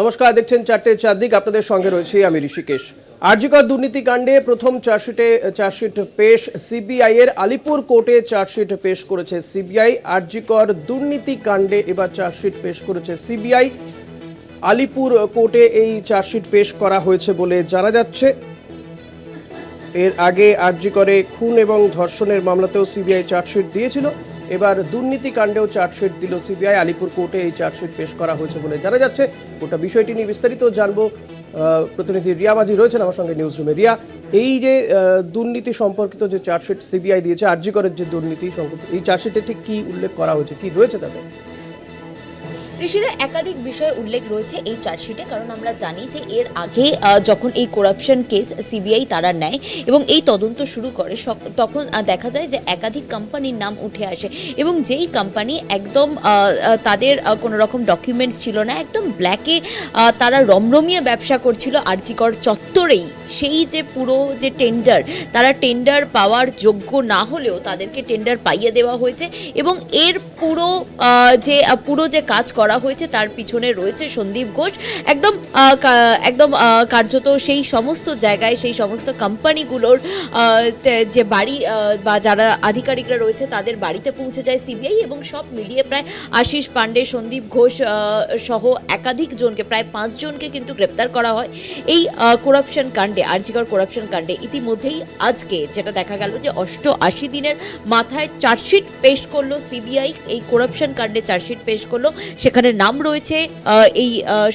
নমস্কার, দেখছেন চারটে চারদিক। আপনাদের সঙ্গে রয়েছে আমি ঋষিকেশ। আরজিকর দুর্নীতিকাণ্ডে প্রথম চার্জশিট পেশ সিবিআই এর। আলিপুর কোর্টে চার্জশিট পেশ করেছে সিবিআই। আরজিকর দুর্নীতিকাণ্ডে এবার চার্জশিট পেশ করেছে সিবিআই। আলিপুর কোর্টে এই চার্জশিট পেশ করা হয়েছে বলে জানা যাচ্ছে। এর আগে আরজিকরে খুন এবং ধর্ষণের মামলাতেও সিবিআই চার্জশিট দিয়েছিল। এবার দুর্নীতিকাণ্ডেও চার্জশিট দিল সিবিআই। আলিপুর কোর্টে এই চার্জশিট পেশ করা হয়েছে বলে জানা যাচ্ছে। গোটা বিষয়টি নিয়ে বিস্তারিত জানবো। প্রতিনিধি রিয়া মাঝি রয়েছেন আমার সঙ্গে নিউজ রুমে। রিয়া, এই যে দুর্নীতি সম্পর্কিত যে চার্জশিট সিবিআই দিয়েছে, আরজিকরের যে দুর্নীতি, এই চার্জশিটে ঠিক কি উল্লেখ করা হয়েছে, কি রয়েছে তাতে? ঋষিদা, একাধিক বিষয়ে উল্লেখ রয়েছে এই চার্জশিটে। কারণ আমরা জানি যে এর আগে যখন এই করাপশন কেস সিবিআই তারা নেয় এবং এই তদন্ত শুরু করে, তখন দেখা যায় যে একাধিক কোম্পানির নাম উঠে আসে এবং যেই কোম্পানি একদম তাদের কোনো রকম ডকুমেন্টস ছিল না, একদম ব্ল্যাকে তারা রমরমিয়ে ব্যবসা করছিল আরজিকর চত্বরেই, সেই যে পুরো যে টেন্ডার, তারা টেন্ডার পাওয়ার যোগ্য না হলেও তাদেরকে টেন্ডার পাইয়ে দেওয়া হয়েছে এবং এর পুরো যে কাজ করা হয়েছে তার পিছনে রয়েছে সন্দীপ ঘোষ। একদম কার্যত সেই সমস্ত জায়গায়, সেই সমস্ত কোম্পানিগুলোর যে বাড়ি বা যারা আধিকারিকরা রয়েছে তাদের বাড়িতে পৌঁছে যায় সিবিআই এবং সব মিলিয়ে প্রায় আশিস পান্ডে, সন্দীপ ঘোষ সহ একাধিক জনকে, প্রায় 5 জনকে কিন্তু গ্রেপ্তার করা হয় এই করাপশন কাণ্ডে, আরজিকর করাপশন কাণ্ডে। ইতিমধ্যেই আজকে যেটা দেখা গেল যে 88 দিনের মাথায় চার্জশিট পেশ করলো সিবিআই। এই করাপশন কাণ্ডে চার্জশিট পেশ করলো। সেখানে নাম রয়েছে এই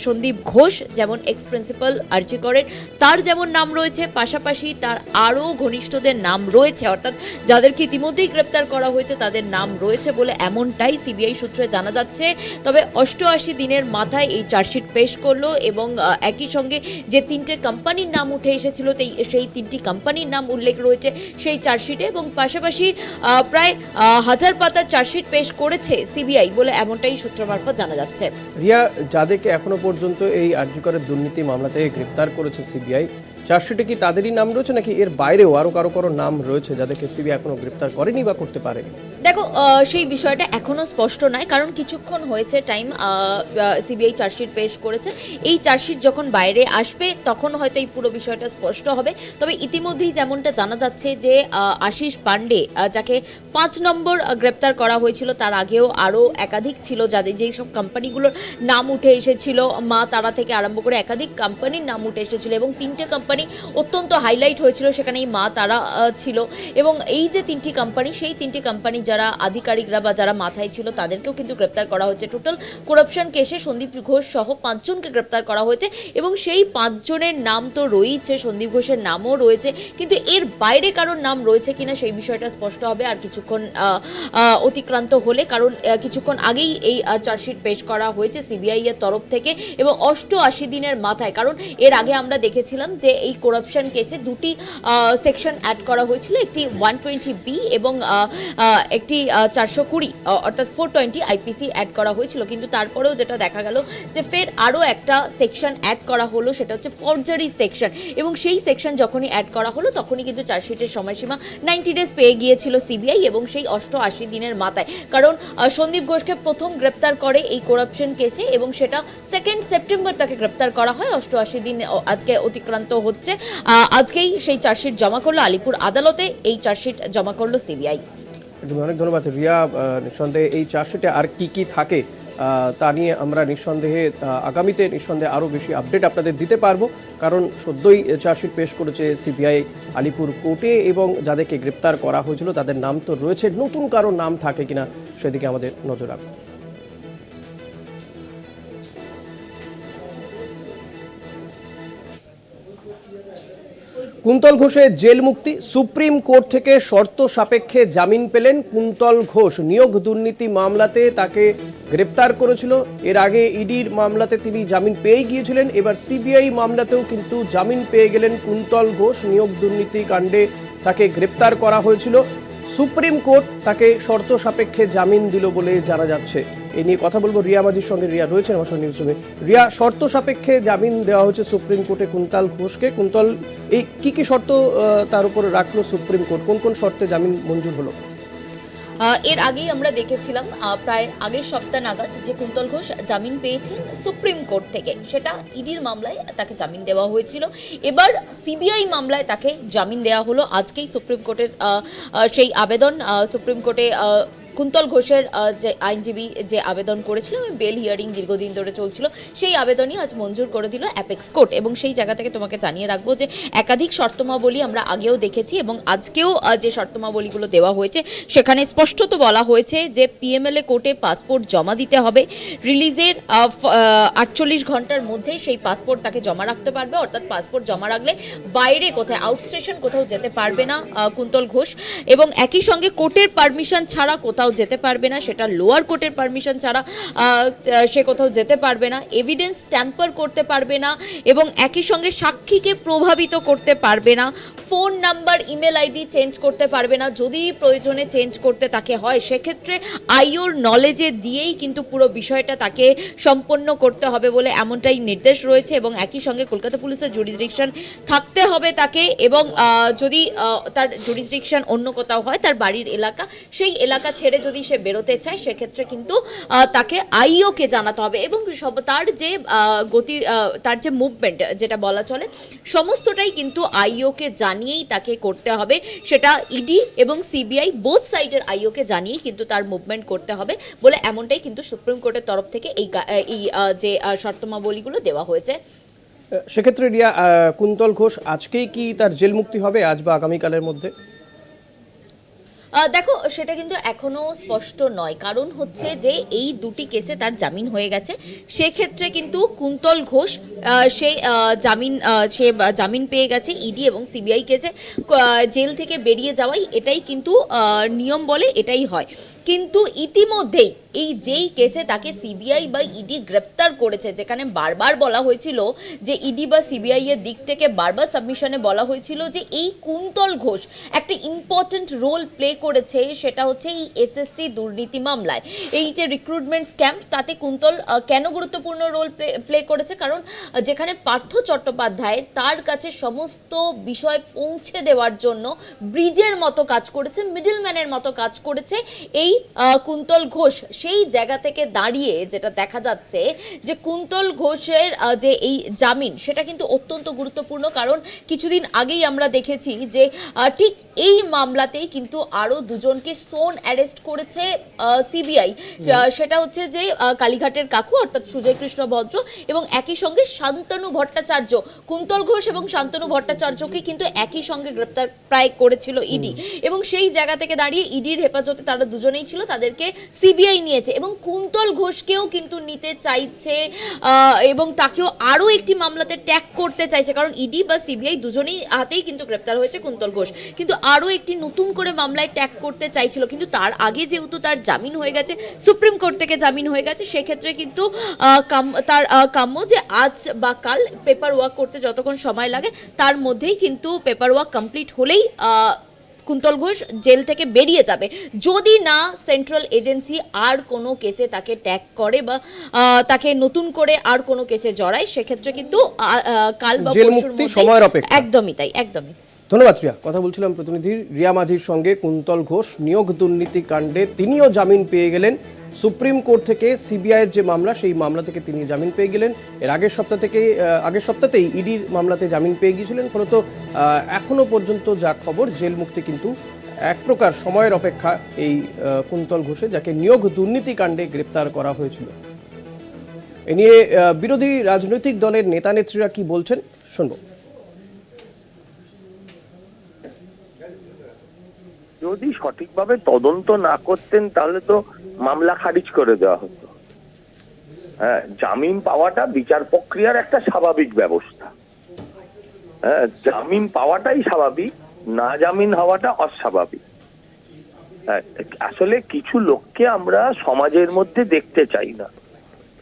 সন্দীপ ঘোষ, যেমন এক্স প্রিন্সিপাল আরজিকরের, তার যেমন নাম রয়েছে, পাশাপাশি তার আরও ঘনিষ্ঠদের নাম রয়েছে, অর্থাৎ যাদেরকে ইতিমধ্যেই গ্রেপ্তার করা হয়েছে তাদের নাম রয়েছে বলে এমনটাই সিবিআই সূত্রে জানা যাচ্ছে। তবে 88 দিনের মাথায় এই চার্জশিট পেশ করলো এবং একই সঙ্গে যে 3টে কোম্পানির নাম উঠে এসেছিল সেই 3টি কোম্পানির নাম উল্লেখ রয়েছে সেই চার্জশিটে এবং পাশাপাশি প্রায় 1000 পাতার চার্জশিট পেশ করেছে সিবিআই বলে এমনটাই সূত্র মারফত জানা যাচ্ছে। রিয়া, যাদেরকে এখনো পর্যন্ত এই আরজিকরের দুর্নীতি মামলাতে গ্রেপ্তার করেছে সিবিআই, চার্জশিটে কি তাদেরই নাম রয়েছে নাকি এর বাইরেও আরো কারো নাম রয়েছে যাদেরকে সিবিআই এখনো গ্রেপ্তার করেনি বা করতে পারেনি? দেখো, সেই বিষয়টা এখনো স্পষ্ট নয়, কারণ কিছুক্ষণ হয়েছে টাইম সিবিআই চার্জশিট পেশ করেছে। এই চার্জশিট যখন বাইরে আসবে তখন হয়তো এই পুরো বিষয়টা স্পষ্ট হবে। তবে ইতিমধ্যেই যেমনটা জানা যাচ্ছে যে আশিস পান্ডে, যাকে 5 নম্বর গ্রেপ্তার করা হয়েছিল, তার আগেও আরও একাধিক ছিল যাদের যেই সব কোম্পানিগুলোর নাম উঠে এসেছিল, মা তারা থেকে আরম্ভ করে একাধিক কোম্পানির নাম উঠে এসেছিল এবং 3টে কোম্পানি অত্যন্ত হাইলাইট হয়েছিল, সেখানে এই মা তারা ছিল। এবং এই যে 3টি কোম্পানি, সেই 3টি কোম্পানি যারা আধিকারিকরা বা যারা মাথায় ছিল তাদেরকেও কিন্তু গ্রেপ্তার করা হয়েছে। টোটাল করাপশন কেসে সন্দীপ ঘোষ সহ 5 জনকে গ্রেপ্তার করা হয়েছে এবং সেই 5 জনের নাম তো রয়েছে, সন্দীপ ঘোষের নামও রয়েছে, কিন্তু এর বাইরে কারোর নাম রয়েছে কিনা সেই বিষয়টা স্পষ্ট হবে আর কিছুক্ষণ অতিক্রান্ত হলে। কারণ কিছুক্ষণ আগেই এই চার্জশিট পেশ করা হয়েছে সিবিআই এর তরফ থেকে এবং 88 দিনের মাথায়। কারণ এর আগে আমরা দেখেছিলাম যে এই করাপশন কেসে 2টি সেকশন অ্যাড করা হয়েছিল, একটি 120B এবং একটি 420 অর্থাৎ 420 আইপিসি অ্যাড করা হয়েছিল। কিন্তু তারপরেও যেটা দেখা গেল যে ফের আরও একটা সেকশন অ্যাড করা হলো, সেটা হচ্ছে ফর্জারি সেকশন। এবং সেই সেকশন যখনই অ্যাড করা হলো তখনই কিন্তু চার্জশিটের সময়সীমা 90 ডেজ পেয়ে গিয়েছিল সিবিআই এবং সেই 88 দিনের মাথায়। কারণ সন্দীপ ঘোষকে প্রথম গ্রেপ্তার করে এই করাপশন কেসে এবং সেটা 2 সেপ্টেম্বর তাকে গ্রেপ্তার করা হয়। 88 দিন আজকে অতিক্রান্ত হচ্ছে। আজকেই সেই চার্জশিট জমা করলো আলিপুর আদালতে, এই চার্জশিট জমা করলো সিবিআই। অনেক ধন্যবাদ রিয়া। নিঃসন্দেহে এই চার্জশিটে আর কি থাকে তা নিয়ে আমরা নিঃসন্দেহে আগামীতে আরও বেশি আপডেট আপনাদের দিতে পারবো, কারণ সদ্যই চার্জশিট পেশ করেছে সিবিআই আলিপুর কোর্টে এবং যাদেরকে গ্রেপ্তার করা হয়েছিল তাদের নাম তো রয়েছে, নতুন কারো নাম থাকে কিনা সেদিকে আমাদের নজর রাখবো। কুন্তল ঘোষের জেল মুক্তি, সুপ্রিম কোর্ট থেকে শর্ত সাপেক্ষে জামিন পেলেন কুন্তল ঘোষ। নিয়োগ দুর্নীতি মামলাতে তাকে গ্রেপ্তার করেছিল, এর আগে ইডির মামলাতে তিনি জামিন পেয়ে গিয়েছিলেন, এবার সিবিআই মামলাতেও কিন্তু জামিন পেয়ে গেলেন কুন্তল ঘোষ। নিয়োগ দুর্নীতি কাণ্ডে তাকে গ্রেপ্তার করা হয়েছিল, সুপ্রিম কোর্ট তাকে শর্ত সাপেক্ষে জামিন দিল বলে জানা যাচ্ছে। এই নিয়ে কথা বলবো রিয়া মাঝির সঙ্গে। রিয়া রয়েছেন আমার সঙ্গে নিউজ রুমে। রিয়া, শর্ত সাপেক্ষে জামিন দেওয়া হয়েছে সুপ্রিম কোর্টে কুন্তল ঘোষকে। কুন্তল, এই কি শর্ত তার উপর রাখলো সুপ্রিম কোর্ট? কোন কোন শর্তে জামিন মঞ্জুর হলো? এর আগেই আমরা দেখেছিলাম প্রায় আগের সপ্তাহ নাগাদ যে কুন্তল ঘোষ জামিন পেয়েছেন সুপ্রিম কোর্ট থেকে, সেটা ইডির মামলায় তাকে জামিন দেওয়া হয়েছিল। এবার সিবিআই মামলায় তাকে জামিন দেওয়া হলো। আজকেই সুপ্রিম কোর্টের সেই আবেদন, সুপ্রিম কোর্টে কুন্তল ঘোষের যে আইনজীবী যে আবেদন করেছিল এবং বেল হিয়ারিং দীর্ঘদিন ধরে চলছিল, সেই আবেদনই আজ মঞ্জুর করে দিল অ্যাপেক্স কোর্ট। এবং সেই জায়গা থেকে তোমাকে জানিয়ে রাখবো যে একাধিক শর্তমাবলী আমরা আগেও দেখেছি এবং আজকেও যে শর্তমাবলীগুলো দেওয়া হয়েছে সেখানে স্পষ্টত বলা হয়েছে যে পিএমএলএ কোর্টে পাসপোর্ট জমা দিতে হবে। রিলিজের 48 ঘন্টার মধ্যে সেই পাসপোর্ট তাকে জমা রাখতে পারবে, অর্থাৎ পাসপোর্ট জমা রাখলে বাইরে কোথায় আউটস্টেশন কোথাও যেতে পারবে না কুন্তল ঘোষ। এবং একই সঙ্গে কোর্টের পারমিশন ছাড়া কোথাও যেতে পারবে না, সেটা লোয়ার কোর্টের পারমিশন ছাড়া সে কোথাও যেতে পারবে না, এভিডেন্স ট্যাম্পার করতে পারবে না এবং একই সঙ্গে সাক্ষীকে প্রভাবিত করতে পারবে না, phone number email ID change করতে পারবে না। যদি প্রয়োজনে চেঞ্জ করতে তাকে হয় সেক্ষেত্রে আইওর নলেজে দিয়েই কিন্তু পুরো বিষয়টা তাকে সম্পন্ন করতে হবে বলে এমনটাই নির্দেশ রয়েছে। এবং একই সঙ্গে কলকাতা পুলিশের জুরিসডিকশন থাকতে হবে তাকে, এবং যদি তার জুরিসডিকশন অন্য কোথাও হয়, তার বাড়ির এলাকা, সেই এলাকা ছেড়ে যদি সে বেরোতে চায় সেক্ষেত্রে কিন্তু তাকে আইওকে জানাতে হবে। এবং তার যে গতি, তার যে মুভমেন্ট যেটা বলা চলে, সমস্তটাই কিন্তু আইওকে জানিয়েই তাকে করতে হবে। সেটা ইডি এবং সিবিআই বোথ সাইডের আইওকে জানিয়েই কিন্তু তার মুভমেন্ট করতে হবে বলে এমনটাই কিন্তু সুপ্রিম কোর্টের তরফ থেকে এই যে শর্তমাবলীগুলো দেওয়া হয়েছে। সেক্ষেত্রে রিয়া, কুন্তল ঘোষ আজকেই কি তার জেল মুক্তি হবে, আজ বা আগামীকালের মধ্যে? দেখো, সেটা কিন্তু এখনো স্পষ্ট নয়, কারণ হচ্ছে যে এই দুটি কেসে তার জামিন হয়ে গেছে। সেক্ষেত্রে কিন্তু কুন্তল ঘোষ সে জামিন পেয়ে গেছে ইডি এবং সিবিআই কেসে। জেল থেকে বেরিয়ে যাওয়াই এটাই কিন্তু নিয়ম বলে, এটাই হয়। কিন্তু ইতিমধ্যেই এই যেই কেসে তাকে সিবিআই বা ইডি গ্রেপ্তার করেছে, যেখানে বারবার বলা হয়েছিল যে ইডি বা সিবিআই এর দিক থেকে বারবার সাবমিশনে বলা হয়েছিল যে এই কুন্তল ঘোষ একটা ইম্পর্টেন্ট রোল প্লে করেছে, সেটা হচ্ছে এই এসএসসি দুর্নীতি মামলায়। এই যে রিক্রুটমেন্ট স্ক্যাম, তাতে কুন্তল কেন গুরুত্বপূর্ণ রোল প্লে করেছে, কারণ যেখানে পার্থ চট্টোপাধ্যায় তার কাছে সমস্ত বিষয় পৌঁছে দেওয়ার জন্য ব্রিজের মতো কাজ করেছে, মিডলম্যানের মতো কাজ করেছে এই কুন্তল ঘোষ। সেই জায়গা থেকে দাঁড়িয়ে যেটা দেখা যাচ্ছে যে কুন্তল ঘোষের যে এই জামিন, সেটা কিন্তু অত্যন্ত গুরুত্বপূর্ণ। কারণ কিছুদিন আগেই আমরা দেখেছি যে ঠিক এই মামলাতেই কিন্তু আরো দুজনকে সোন অ্যারেস্ট করেছে সিবিআই। সেটা হচ্ছে যে কালীঘাটের কাকু অর্থাৎ সুজয় কৃষ্ণ ভদ্র এবং একই সঙ্গে শান্তনু ভট্টাচার্য। কুন্তল ঘোষ এবং শান্তনু ভট্টাচার্যকে কিন্তু একই সঙ্গে গ্রেপ্তার প্রায় করেছিল ইডি, এবং সেই জায়গা থেকে দাঁড়িয়ে ইডির হেফাজতে তারা দুজনেই ছিল, তাদেরকে সিবিআই নিয়েছে এবং কুন্তল ঘোষকেও কিন্তু নিতে চাইছে এবং তাকেও আরো একটি মামলাতে ট্যাগ করতে চাইছে, কারণ ইডি বা সিবিআই দুজনেই হাতেই কিন্তু গ্রেপ্তার হয়েছে কুন্তল ঘোষ, কিন্তু আরো একটি নতুন করে মামলায় ট্যাগ করতে চাইছিল। কিন্তু তার আগে যেহেতু তার জামিন হয়ে গেছে, সুপ্রিম কোর্ট থেকে জামিন হয়ে গেছে, সেক্ষেত্রে কিন্তু তার কাম্য যে আজ বা কাল পেপার ওয়ার্ক করতে যতক্ষণ সময় লাগে তার মধ্যেই কিন্তু পেপার ওয়ার্ক কমপ্লিট হলেই কুন্তল ঘোষ জেল থেকে বেরিয়ে যাবে, যদি না সেন্ট্রাল এজেন্সি আর কোনো কেসে তাকে ট্যাগ করে বা তাকে নতুন করে আর কোনো কেসে জড়ায়। সেক্ষেত্রে কিন্তু কাল বা পরশুর মধ্যে একদমই তাই, একদমই। ধন্যবাদ রিয়া। কথা বলছিলাম প্রতিনিধি রিয়া মাঝির সঙ্গে। কুন্তল ঘোষ নিয়োগ দুর্নীতি কাণ্ডে তিনিও জামিন পেয়ে গেলেন সুপ্রিম কোর্ট থেকে। সিবিআইয়ের যে মামলা, সেই মামলা থেকে তিনি জামিন পেয়ে গেলেন। এর আগের সপ্তাহতেই ইডির মামলাতে জামিন পেয়ে গিয়েছিলেন। ফলত এখনো পর্যন্ত যা খবর, জেল মুক্তি কিন্তু এক প্রকার সময়ের অপেক্ষা এই কুন্তল ঘোষে, যাকে নিয়োগ দুর্নীতি কাণ্ডে গ্রেপ্তার করা হয়েছিল। এ নিয়ে বিরোধী রাজনৈতিক দলের নেতা নেত্রীরা কি বলছেন শুনব। যদি সঠিকভাবে তদন্ত না করতেন তাহলে তো মামলা খারিজ করে দেওয়া হতো। হ্যাঁ, জামিন পাওয়াটা বিচার প্রক্রিয়ার একটা স্বাভাবিক ব্যবস্থা। হ্যাঁ, জামিন পাওয়াটাই স্বাভাবিক, না জামিন হওয়াটা অস্বাভাবিক। হ্যাঁ, আসলে কিছু লোককে আমরা সমাজের মধ্যে দেখতে চাই না,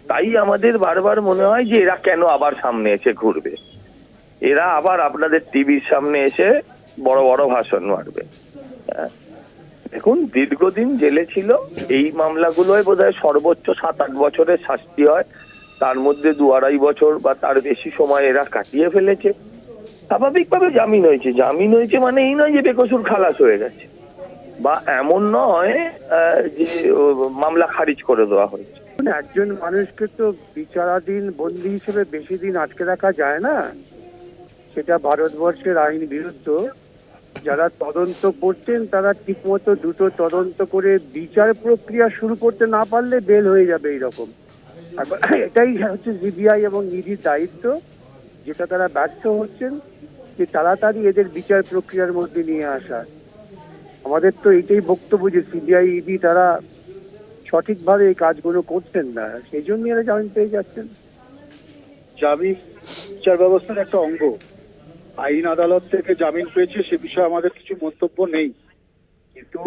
তাই আমাদের বারবার মনে হয় যে এরা কেন আবার সামনে এসে ঘুরবে, এরা আবার আপনাদের টিভির সামনে এসে বড় বড় ভাষণ মারবে। দেখুন, দীর্ঘদিন জেলে ছিল, এই মামলাগুলোয় বোধহয় সর্বোচ্চ 7-8 বছরের শাস্তি হয়, তার মধ্যে 2-2.5 বছর বা তার বেশি সময় এরা কাটিয়ে ফেলেছে। স্বাভাবিকভাবে জামিন হয়েছে মানে এই নয় যে বেকসুর খালাস হয়ে গেছে। বা এমন নয় যে মামলা খারিজ করে দেওয়া হয়েছে। একজন মানুষকে তো বিচারাধীন বন্দী হিসেবে বেশি দিন আটকে রাখা যায় না, সেটা ভারতবর্ষের আইন বিরুদ্ধ। যারা তদন্ত করছেন তারা ঠিকমতো দ্রুত তদন্ত করে বিচার প্রক্রিয়া শুরু করতে না পারলে বেল হয়ে যাবে এইরকম। এটাই হচ্ছে সিবিআই এবং ইডির দায়িত্ব, যেটা তারা ব্যর্থ হচ্ছেন, যে তাড়াতাড়ি এদের বিচার প্রক্রিয়ার মধ্যে নিয়ে আসা। আমাদের তো এটাই বক্তব্য যে সিবিআই ইডি তারা সঠিকভাবে এই কাজগুলো করছেন না, সেই জন্য এরা জামিন পেয়ে যাচ্ছেন। জামিন বিচার ব্যবস্থার একটা অঙ্গ। আইন আদালত থেকে জামিন পেয়েছে সে বিষয়ে আমাদের কিছু মন্তব্য নেই, কিন্তু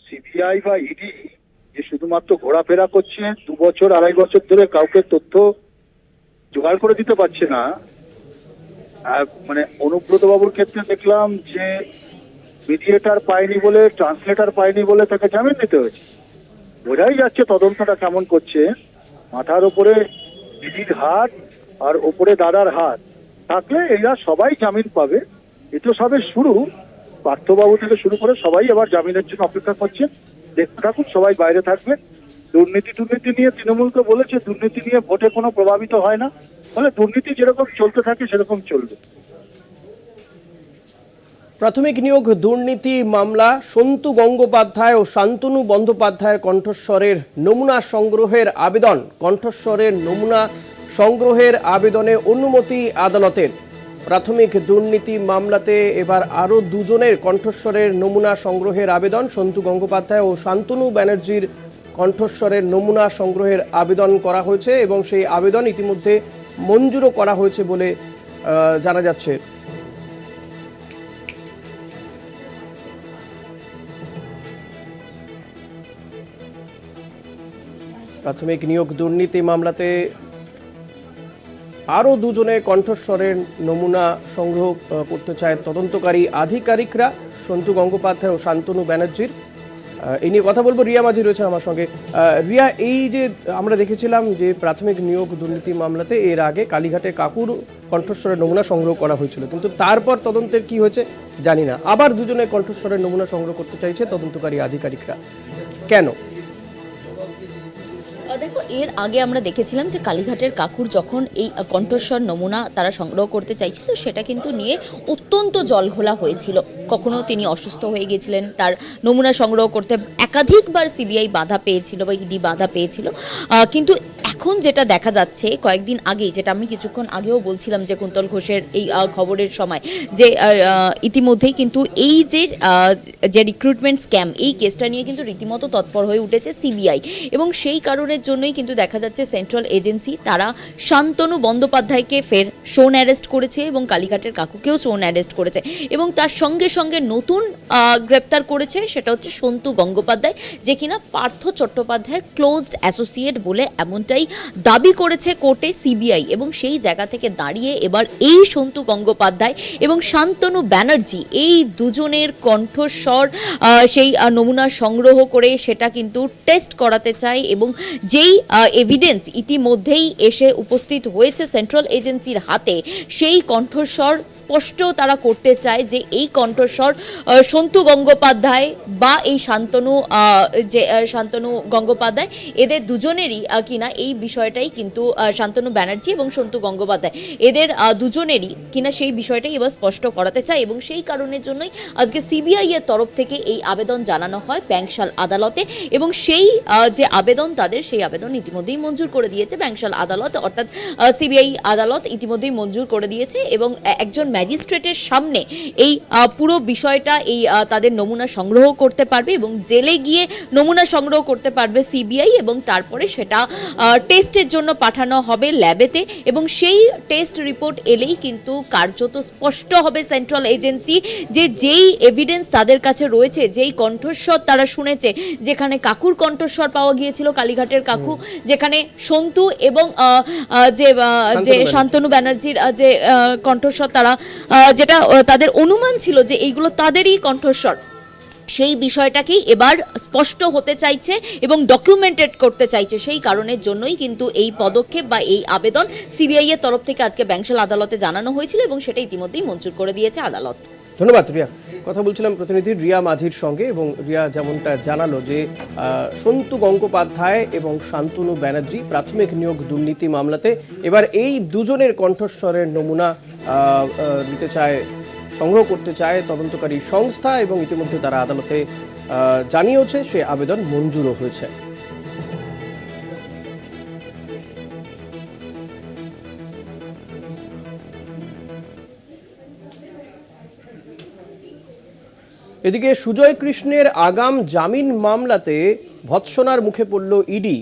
সিবিআই বা ইডি যে শুধুমাত্র ঘোরাফেরা করছে 2 বছর 2.5 বছর ধরে কাউকে তথ্য জোগাড় করে দিতে পারছে না। মানে অনুব্রত বাবুর ক্ষেত্রে দেখলাম যে মিডিয়েটার পায়নি বলে, ট্রান্সলেটর পায়নি বলে তাকে জামিন দিতে হয়েছে। বোঝাই যাচ্ছে তদন্তটা কেমন করছে। মাথার উপরে দিদির হাত আর ওপরে দাদার হাত থাকলে এরা সবাই জামিন পাবে। এ তো সবে শুরু। পার্থবাবু থেকে শুরু করে সবাই এবার জামিনের জন্য অপেক্ষা করছেন। দেখতে থাকুন, সবাই বাইরে থাকবে। দুর্নীতি নিয়ে তৃণমূলকে বলেছে দুর্নীতি নিয়ে ভোটে কোনো প্রভাবিত হয় না, ফলে দুর্নীতি যেরকম চলতে থাকে সেরকম চলবে। প্রাথমিক নিয়োগ দুর্নীতি মামলা সন্তু গঙ্গোপাধ্যায় ও শান্তনু বন্দ্যোপাধ্যায়ের কণ্ঠস্বরের নমুনা সংগ্রহের আবেদন। কণ্ঠস্বরের নমুনা সংগ্রহের আবেদনে অনুমতি আদালতের। প্রাথমিক দুর্নীতি মামলাতে এবার আরও 2 জনের কণ্ঠস্বরের নমুনা সংগ্রহের আবেদন। সন্তু গঙ্গোপাধ্যায় ও শান্তনু ব্যানার্জির কণ্ঠস্বরের নমুনা সংগ্রহের আবেদন করা হয়েছে এবং সেই আবেদন ইতিমধ্যে মঞ্জুরও করা হয়েছে বলে জানা যাচ্ছে। প্রাথমিক নিয়োগ দুর্নীতি মামলাতে আরও 2 জনের কণ্ঠস্বরের নমুনা সংগ্রহ করতে চায় তদন্তকারী আধিকারিকরা, সন্তু গঙ্গোপাধ্যায় ও শান্তনু ব্যানার্জির। এই নিয়ে কথা বলবো, রিয়া মাঝি রয়েছে আমার সঙ্গে। রিয়া, এই যে আমরা দেখেছিলাম যে প্রাথমিক নিয়োগ দুর্নীতি মামলাতে এর আগে কালীঘাটে কাকুর কণ্ঠস্বরের নমুনা সংগ্রহ করা হয়েছিল, কিন্তু তারপর তদন্তের কি হয়েছে জানি না, আবার 2 জনের কণ্ঠস্বরের নমুনা সংগ্রহ করতে চাইছে তদন্তকারী আধিকারিকরা। কেন? দেখো, এর আগে আমরা দেখেছিলাম যে কালীঘাটের কাকুর যখন এই কণ্ঠস্বর নমুনা তারা সংগ্রহ করতে চাইছিল, সেটা কিন্তু নিয়ে অত্যন্ত জলঘোলা হয়েছিল। কখনো তিনি অসুস্থ হয়ে গেছিলেন, তার নমুনা সংগ্রহ করতে একাধিকবার সিবিআই বাধা পেয়েছিল বা ইডি বাধা পেয়েছিল। কিন্তু এখন যেটা দেখা যাচ্ছে, কয়েকদিন আগেই, যেটা আমি কিছুক্ষণ আগেও বলছিলাম যে কুন্তল ঘোষের এই খবরের সময়, যে ইতিমধ্যেই কিন্তু এই যে রিক্রুটমেন্ট স্ক্যাম, এই কেসটা নিয়ে কিন্তু রীতিমতো তৎপর হয়ে উঠেছে সিবিআই। এবং সেই কারণের জন্যই কিন্তু দেখা যাচ্ছে সেন্ট্রাল এজেন্সি তারা শান্তনু বন্দ্যোপাধ্যায়কে ফের শোন অ্যারেস্ট করেছে এবং কালীঘাটের কাকুকেও শোন অ্যারেস্ট করেছে, এবং তার সঙ্গে সঙ্গে নতুন গ্রেপ্তার করেছে, সেটা হচ্ছে সন্তু গঙ্গোপাধ্যায়, যে কিনা পার্থ চট্টোপাধ্যায়ের ক্লোজড অ্যাসোসিয়েট বলে এমনটাই দাবি করেছে কোর্টে সিবিআই। এবং সেই জায়গা থেকে দাঁড়িয়ে এবার এই সন্তু গঙ্গোপাধ্যায় এবং শান্তনু ব্যানার্জি, এই 2 জনের কণ্ঠস্বর সেই নমুনা সংগ্রহ করে সেটা কিন্তু টেস্ট করাতে চায়, এবং যেই এভিডেন্স ইতিমধ্যেই এসে উপস্থিত হয়েছে সেন্ট্রাল এজেন্সির হাতে, সেই কণ্ঠস্বর স্পষ্ট তারা করতে চায় যে এই কণ্ঠস্বর সন্তু গঙ্গোপাধ্যায় বা এই শান্তনু গঙ্গোপাধ্যায়, এদের 2 জনেরই কিনা এই বিষয়টাই কিন্তু শান্তনু ব্যানার্জি এবং সন্তু গঙ্গোপাধ্যায়, এদের 2 জনেরই কিনা সেই বিষয়টাই এবার স্পষ্ট করাতে চায়। এবং সেই কারণের জন্যই আজকে সিবিআই এর তরফ থেকে এই আবেদন জানানো হয় ব্যাংশাল আদালতে, এবং সেই যে আবেদন তাদের, সেই আবেদন ইতিমধ্যেই মঞ্জুর করে দিয়েছে ব্যাংশাল আদালত, অর্থাৎ সিবিআই আদালত ইতিমধ্যেই মঞ্জুর করে দিয়েছে। এবং একজন ম্যাজিস্ট্রেটের সামনে এই পুরো বিষয়টা, এই তাদের নমুনা সংগ্রহ করতে পারবে এবং জেলে গিয়ে নমুনা সংগ্রহ করতে পারবে সিবিআই, এবং তারপরে সেটা টেস্টের জন্য পাঠানো হবে ল্যাবেতে, এবং সেই টেস্ট রিপোর্ট এলেই কিন্তু কার্যত স্পষ্ট হবে সেন্ট্রাল এজেন্সি যে যেই এভিডেন্স তাদের কাছে রয়েছে, যেই কণ্ঠস্বর তারা শুনেছে, যেখানে কাকুর কণ্ঠস্বর পাওয়া গিয়েছিল, কালীঘাটের কাকু, যেখানে সন্তু এবং যে শান্তনু ব্যানার্জির যে কণ্ঠস্বর তারা, যেটা তাদের অনুমান ছিল যে এইগুলো তাদেরই কণ্ঠস্বর, সেই বিষয়টাকেই এবার স্পষ্ট হতে চাইছে এবং ডকুমেন্টেড করতে চাইছে। সেই কারণের জন্যই কিন্তু এই পদক্ষেপ বা এই আবেদন সিবিআই এর তরফ থেকে আজকে ব্যাংশাল আদালতে জানানো হয়েছিল, এবং সেটা ইতিমধ্যেই মঞ্জুর করে দিয়েছে আদালত। ধন্যবাদ রিয়া। কথা বলছিলাম প্রতিনিধি রিয়া মাঝির সঙ্গে, এবং রিয়া যেমনটা জানালো যে সন্তু গঙ্গোপাধ্যায় এবং শান্তনু ব্যানার্জি প্রাথমিক নিয়োগ দুর্নীতি মামলাতে এবার এই দুজনের কণ্ঠস্বরের নমুনা নিতে চায়, সংগ্রহ করতে চায় তদন্তকারী সংস্থা, এবং ইতিমধ্যে তারা আদালতে জানিয়েছে সে আবেদন মঞ্জুরও হয়েছে। এদিকে সুজয় কৃষ্ণের আগাম জামিন মামলাতে ভৎসনার মুখে পড়ল ইডি।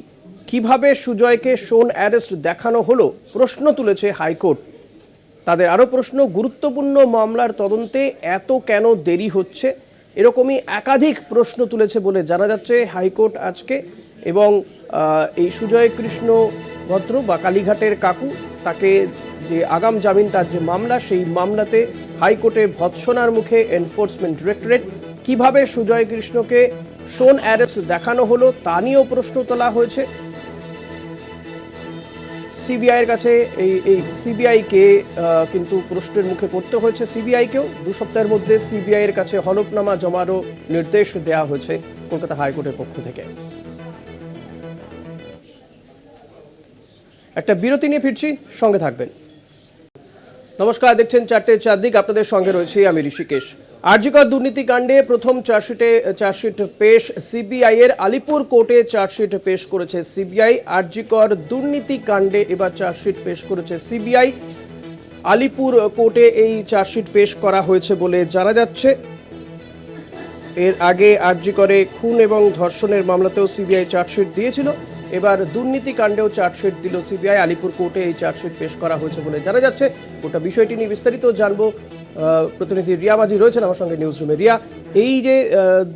কিভাবে সুজয়কে শোন অ্যারেস্ট দেখানো হলো প্রশ্ন তুলেছে হাইকোর্ট। তাদের আরও প্রশ্ন, গুরুত্বপূর্ণ মামলার তদন্তে এত কেন দেরি হচ্ছে, এরকমই একাধিক প্রশ্ন তুলেছে বলে জানা যাচ্ছে হাইকোর্ট আজকে। এবং এই সুজয় কৃষ্ণ ভদ্র বা কালীঘাটের কাকু, তাকে যে আগাম জামিন তার যে মামলা, সেই মামলাতে হাইকোর্টে ভৎসনার মুখে এনফোর্সমেন্ট ডিরেক্টরেট। কিভাবে সুজয় কৃষ্ণকে শোন অ্যারেস্ট দেখানো হলো তা নিয়েও প্রশ্ন তোলা হয়েছে। সিবিআইয়ের কাছে এই সিবিআইকে কিন্তু প্রশ্নের মুখে পড়তে হয়েছে। সিবিআইকেও 2 সপ্তাহের মধ্যে সিবিআইয়ের কাছে হলফনামা জমারও নির্দেশ দেওয়া হয়েছে কলকাতা হাইকোর্টের পক্ষ থেকে। একটা বিরতি নিয়ে ফিরছি, সঙ্গে থাকবেন। নমস্কার, দেখছেন 4টে 4 দিক, আপনাদের সঙ্গে রয়েছি আমি ঋষিকেশ। আরজিকর দুর্নীতি কাণ্ডে প্রথম চার্জশিট পেশ সিবিআই এর। আলিপুর কোর্টে চার্জশিট পেশ করেছে সিবিআই। আরজিকর দুর্নীতি কাণ্ডে এবার চার্জশিট পেশ করেছে সিবিআই। আলিপুর কোর্টে এই চার্জশিট পেশ করা হয়েছে বলে জানা যাচ্ছে। এর আগে আরজিকরে খুন এবং ধর্ষণের মামলাতেও সিবিআই চার্জশিট দিয়েছিল, এবার দুর্নীতি কাণ্ডেও চার্জশিট দিল সিবিআই। আলিপুর কোর্টে এই চার্জশিট পেশ করা হয়েছে বলে জানা যাচ্ছে। গোটা বিষয়টি নিয়ে বিস্তারিত জানবো। প্রতিনিধি রিয়া মাঝি রয়েছেন আমার সঙ্গে নিউজ রুমে। রিয়া, এই যে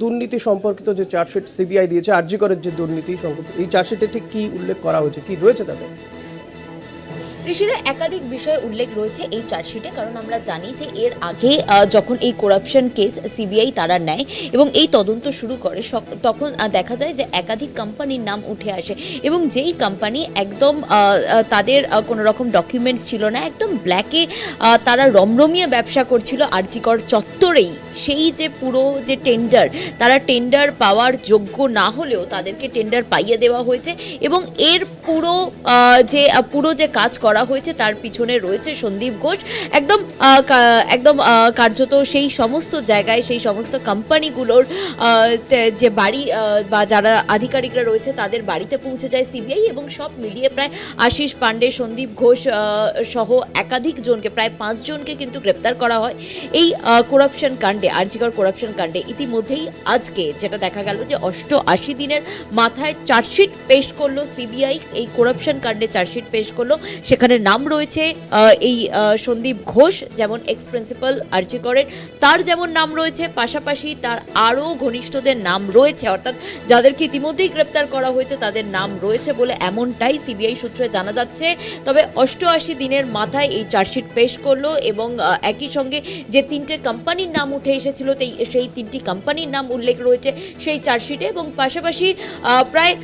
দুর্নীতি সম্পর্কিত যে চার্জশিট সিবিআই দিয়েছে, আরজিকরের যে দুর্নীতি সম্পর্কিত, এই চার্জশিটে ঠিক কি উল্লেখ করা হয়েছে, কি রয়েছে তাতে? ঋষিদের একাধিক বিষয়ে উল্লেখ রয়েছে এই চার্জশিটে, কারণ আমরা জানি যে এর আগে যখন এই করাপশন কেস সিবিআই তারা নেয় এবং এই তদন্ত শুরু করে, তখন দেখা যায় যে একাধিক কোম্পানির নাম উঠে আসে, এবং যেই কোম্পানি একদম তাদের কোনো রকম ডকুমেন্টস ছিল না, একদম ব্ল্যাকে তারা রমরমিয়ে ব্যবসা করছিল আরজিকর চত্বরেই, সেই যে পুরো যে টেন্ডার, তারা টেন্ডার পাওয়ার যোগ্য না হলেও তাদেরকে টেন্ডার পাইয়ে দেওয়া হয়েছে, এবং এর পুরো যে কাজ করা হয়েছে তার পিছনে রয়েছে সন্দীপ ঘোষ। একদম কার্যত সেই সমস্ত জায়গায়, সেই সমস্ত কোম্পানিগুলোর যে বাড়ি বা যারা আধিকারিকরা রয়েছে তাদের বাড়িতে পৌঁছে যায় সিবিআই, এবং সব মিলিয়ে প্রায় আশিস পান্ডে, সন্দীপ ঘোষ সহ একাধিক জনকে, প্রায় 5 জনকে কিন্তু গ্রেপ্তার করা হয় এই করাপশন কাণ্ডে, আরজিকর করাপশন কাণ্ডে। ইতিমধ্যেই আজকে যেটা দেখা গেল যে 88 দিনের মাথায় চার্জশিট পেশ করলো সিবিআই, এই করাপশন কাণ্ডে চার্জশিট পেশ করলো। সেখানে নাম রয়েছে এই সন্দীপ ঘোষ, যেমন এক্স প্রিন্সিপাল আরজিকরের, তার যেমন নাম রয়েছে, পাশাপাশি তার আরও ঘনিষ্ঠদের নাম রয়েছে, অর্থাৎ যাদেরকে ইতিমধ্যেই গ্রেপ্তার করা হয়েছে তাদের নাম রয়েছে বলে এমনটাই সিবিআই সূত্রে জানা যাচ্ছে। তবে 88 দিনের মাথায় এই চার্জশিট পেশ করলো, এবং একই সঙ্গে যে 3টে কোম্পানির নাম উঠে এসেছিল সেই 3টি কোম্পানির নাম উল্লেখ রয়েছে সেই চার্জশিটে, এবং পাশাপাশি প্রায়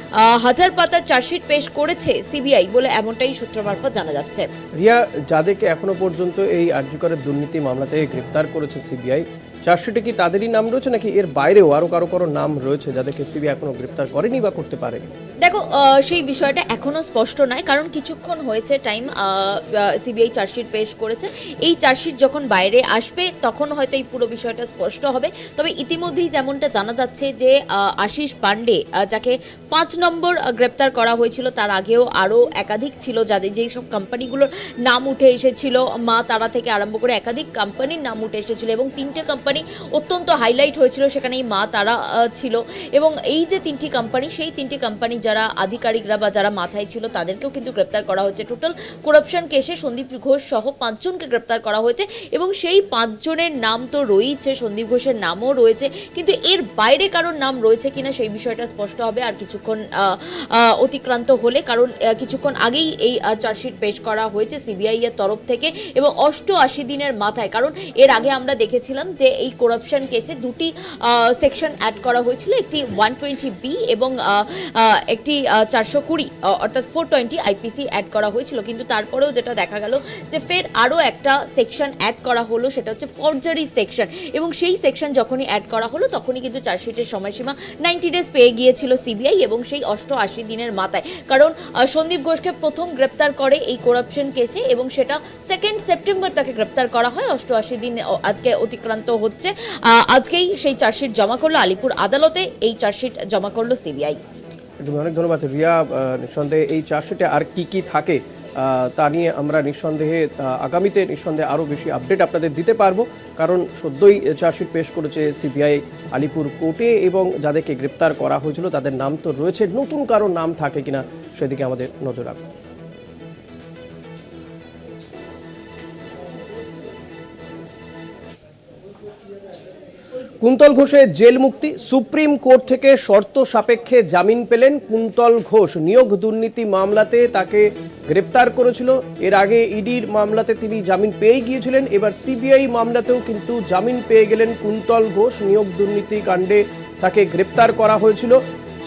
1000 পাতার চার্জশিট পেশ করেছে সিবিআই বলে এমনটাই সূত্র মারফত জানা যাচ্ছে। রিয়া, যাদেরকে এখনো পর্যন্ত এই আরজিকরের দুর্নীতি মামলাতে গ্রেপ্তার করেছে সিবিআই, চার্জশিটে কি তাদেরই নাম রয়েছে, নাকি এর বাইরেও আরো কারো নাম রয়েছে যাদেরকে সিবিআই এখনো গ্রেপ্তার করেনি বা করতে পারেনি? দেখো, সেই বিষয়টা এখনো স্পষ্ট নয়, কারণ কিছুক্ষণ হয়েছে টাইম, সিবিআই চার্জশিট পেশ করেছে। এই চার্জশিট যখন বাইরে আসবে তখন হয়তো এই পুরো বিষয়টা স্পষ্ট হবে। তবে ইতিমধ্যেই যেমনটা জানা যাচ্ছে যে আশিস পান্ডে, যাকে 5 নম্বর গ্রেপ্তার করা হয়েছিল, তার আগেও আরও একাধিক ছিল যাদের যেই সব কোম্পানিগুলোর নাম উঠে এসেছিল, মা তারা থেকে আরম্ভ করে একাধিক কোম্পানির নাম উঠে এসেছিল, এবং 3টে কোম্পানি অত্যন্ত হাইলাইট হয়েছিল, সেখানে এই মা তারা ছিল। এবং এই যে 3টি কোম্পানি, সেই 3টি কোম্পানি যারা আধিকারিকরা বা যারা মাথায় ছিল তাদেরকেও কিন্তু গ্রেপ্তার করা হয়েছে। টোটাল করাপশন কেসে সন্দীপ ঘোষ সহ 5 জনকে গ্রেপ্তার করা হয়েছে, এবং সেই 5 জনের নাম তো রয়েছে, সন্দীপ ঘোষের নামও রয়েছে, কিন্তু এর বাইরে কারোর নাম রয়েছে কিনা সেই বিষয়টা স্পষ্ট হবে আর কিছুক্ষণ অতিক্রান্ত হলে, কারণ কিছুক্ষণ আগেই এই চার্জশিট পেশ করা হয়েছে সিবিআই এর তরফ থেকে, এবং 88 দিনের মাথায়। কারণ এর আগে আমরা দেখেছিলাম যে এই করাপশন কেসে দুটি সেকশন অ্যাড করা হয়েছিল, একটি 120B এবং একটি 420 অর্থাৎ 420 আইপিসি অ্যাড করা হয়েছিল। কিন্তু তারপরেও যেটা দেখা গেল যে ফের আরও একটা সেকশন অ্যাড করা হলো, সেটা হচ্ছে ফর্জারি সেকশন। এবং সেই সেকশন যখনই অ্যাড করা হলো তখনই কিন্তু চার্জশিটের সময়সীমা 90 ডেজ পেয়ে গিয়েছিল সিবিআই, এবং সেই 88 দিনের মাথায়, কারণ সন্দীপ ঘোষকে প্রথম গ্রেপ্তার করে এই করাপশন কেসে এবং সেটা 2 সেপ্টেম্বর তাকে গ্রেপ্তার করা হয়। 88 দিন আজকে অতিক্রান্ত হচ্ছে, আজকেই সেই চার্জশিট জমা করলো আলিপুর আদালতে, এই চার্জশিট জমা করলো সিবিআই। অনেক ধন্যবাদ রিয়া। নিঃসন্দেহে এই চার্জশিটে আর কি কি থাকে তা নিয়ে আমরা নিঃসন্দেহে আগামীতে নিঃসন্দেহে আরও বেশি আপডেট আপনাদের দিতে পারবো, কারণ সদ্যই চার্জশিট পেশ করেছে সিবিআই আলিপুর কোর্টে এবং যাদেরকে গ্রেপ্তার করা হয়েছিল তাদের নাম তো রয়েছে, নতুন কারো নাম থাকে কিনা সেদিকে আমাদের নজর রাখবো। কুন্তল ঘোষের জেল মুক্তি, সুপ্রিম কোর্ট থেকে শর্ত সাপেক্ষে জামিন পেলেন কুন্তল ঘোষ। নিয়োগ দুর্নীতি মামলাতে তাকে গ্রেপ্তার করেছিল, এর আগে ইডির মামলাতে তিনি জামিন পেয়ে গিয়েছিলেন, এবার সিবিআই মামলাতেও কিন্তু জামিন পেয়ে গেলেন কুন্তল ঘোষ। নিয়োগ দুর্নীতি কাণ্ডে তাকে গ্রেপ্তার করা হয়েছিল,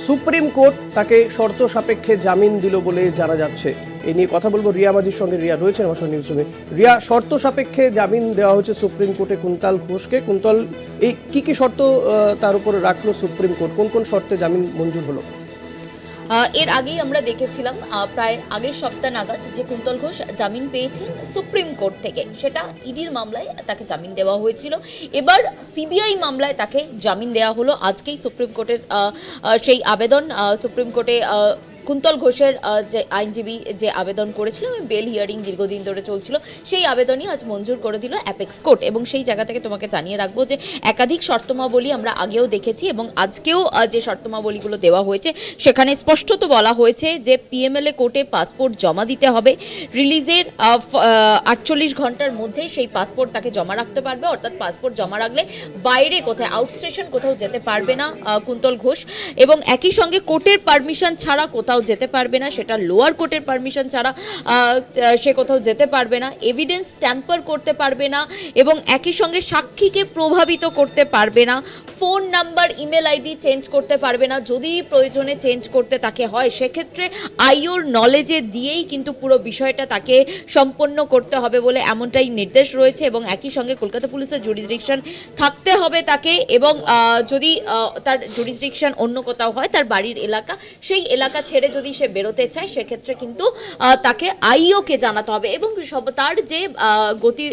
সুপ্রিম কোর্ট তাকে শর্ত সাপেক্ষে জামিন দিল বলে জানা যাচ্ছে। এই নিয়ে কথা বলবো রিয়া মাঝির সঙ্গে। রিয়া রয়েছেন আমার সঙ্গে নিউজরুমে। রিয়া, শর্ত সাপেক্ষে জামিন দেওয়া হয়েছে সুপ্রিম কোর্টে কুন্তল ঘোষকে। কুন্তল এই কি শর্ত তার উপরে রাখলো সুপ্রিম কোর্ট, কোন কোন শর্তে জামিন মঞ্জুর হলো? এর আগেই আমরা দেখেছিলাম প্রায় আগের সপ্তাহ নাগাদ যে কুন্তল ঘোষ জামিন পেয়েছেন সুপ্রিম কোর্ট থেকে, সেটা ইডির মামলায় তাকে জামিন দেওয়া হয়েছিল। এবার সিবিআই মামলায় তাকে জামিন দেওয়া হলো। আজকেই সুপ্রিম কোর্টের সেই আবেদন, সুপ্রিম কোর্টে কুন্তল ঘোষের যে আইনজীবী যে আবেদন করেছিল, বেল হিয়ারিং দীর্ঘদিন ধরে চলছিল, সেই আবেদনই আজ মঞ্জুর করে দিল অ্যাপেক্স কোর্ট। এবং সেই জায়গা থেকে তোমাকে জানিয়ে রাখবো যে একাধিক শর্তমাবলী আমরা আগেও দেখেছি এবং আজকেও যে শর্তমাবলীগুলো দেওয়া হয়েছে সেখানে স্পষ্টত বলা হয়েছে যে পিএমএলএ কোর্টে পাসপোর্ট জমা দিতে হবে, রিলিজের 48 ঘন্টার মধ্যে সেই পাসপোর্ট তাকে জমা রাখতে পারবে, অর্থাৎ পাসপোর্ট জমা রাখলে বাইরে কোথায় আউটস্টেশন কোথাও যেতে পারবে না কুন্তল ঘোষ, এবং একই সঙ্গে কোর্টের পারমিশন ছাড়া কোথাও যেতে পারবে না, সেটা লোয়ার কোর্টের পারমিশন ছাড়া সে কোথাও যেতে পারবে না, এভিডেন্স ট্যাম্পার করতে পারবে না এবং একই সঙ্গে সাক্ষীকে প্রভাবিত করতে পারবে না, phone number email ID change করতে পারবে না, যদি প্রয়োজনে চেঞ্জ করতে তাকে হয় সেক্ষেত্রে আইওর নলেজে দিয়েই কিন্তু পুরো বিষয়টা তাকে সম্পন্ন করতে হবে বলে এমনটাই নির্দেশ রয়েছে। এবং একই সঙ্গে কলকাতা পুলিশের জুরিসডিকশন থাকতে হবে তাকে, এবং যদি তার জুরিসডিকশন অন্য কোথাও হয়, তার বাড়ির এলাকা, সেই এলাকা ছেড়ে যদি সে বেরোতে চায় সেক্ষেত্রে কিন্তু তাকে আইওকে জানাতে হবে। এবং তার যে গতি,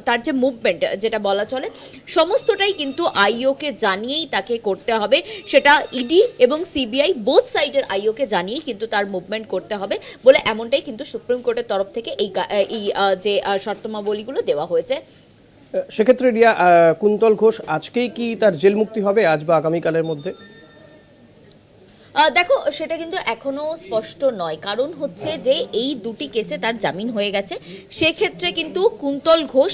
তার যে মুভমেন্ট যেটা বলা চলে, সমস্তটাই কিন্তু আইওকে জানিয়েই তাকে করতে হবে, সেটা ইডি এবং সিবিআই বোথ সাইডের আইওকে জানিয়েই কিন্তু তার মুভমেন্ট করতে হবে বলে এমনটাই কিন্তু সুপ্রিম কোর্টের তরফ থেকে এই যে শর্তমাবলীগুলো দেওয়া হয়েছে। সেক্ষেত্রে রিয়া, কুন্তল ঘোষ আজকেই কি তার জেল মুক্তি হবে, আজ বা আগামীকালের মধ্যে? দেখো, সেটা কিন্তু এখনো স্পষ্ট নয়, কারণ হচ্ছে যে এই দুটি কেসে তার জামিন হয়ে গেছে, সেক্ষেত্রে কিন্তু কুন্তল ঘোষ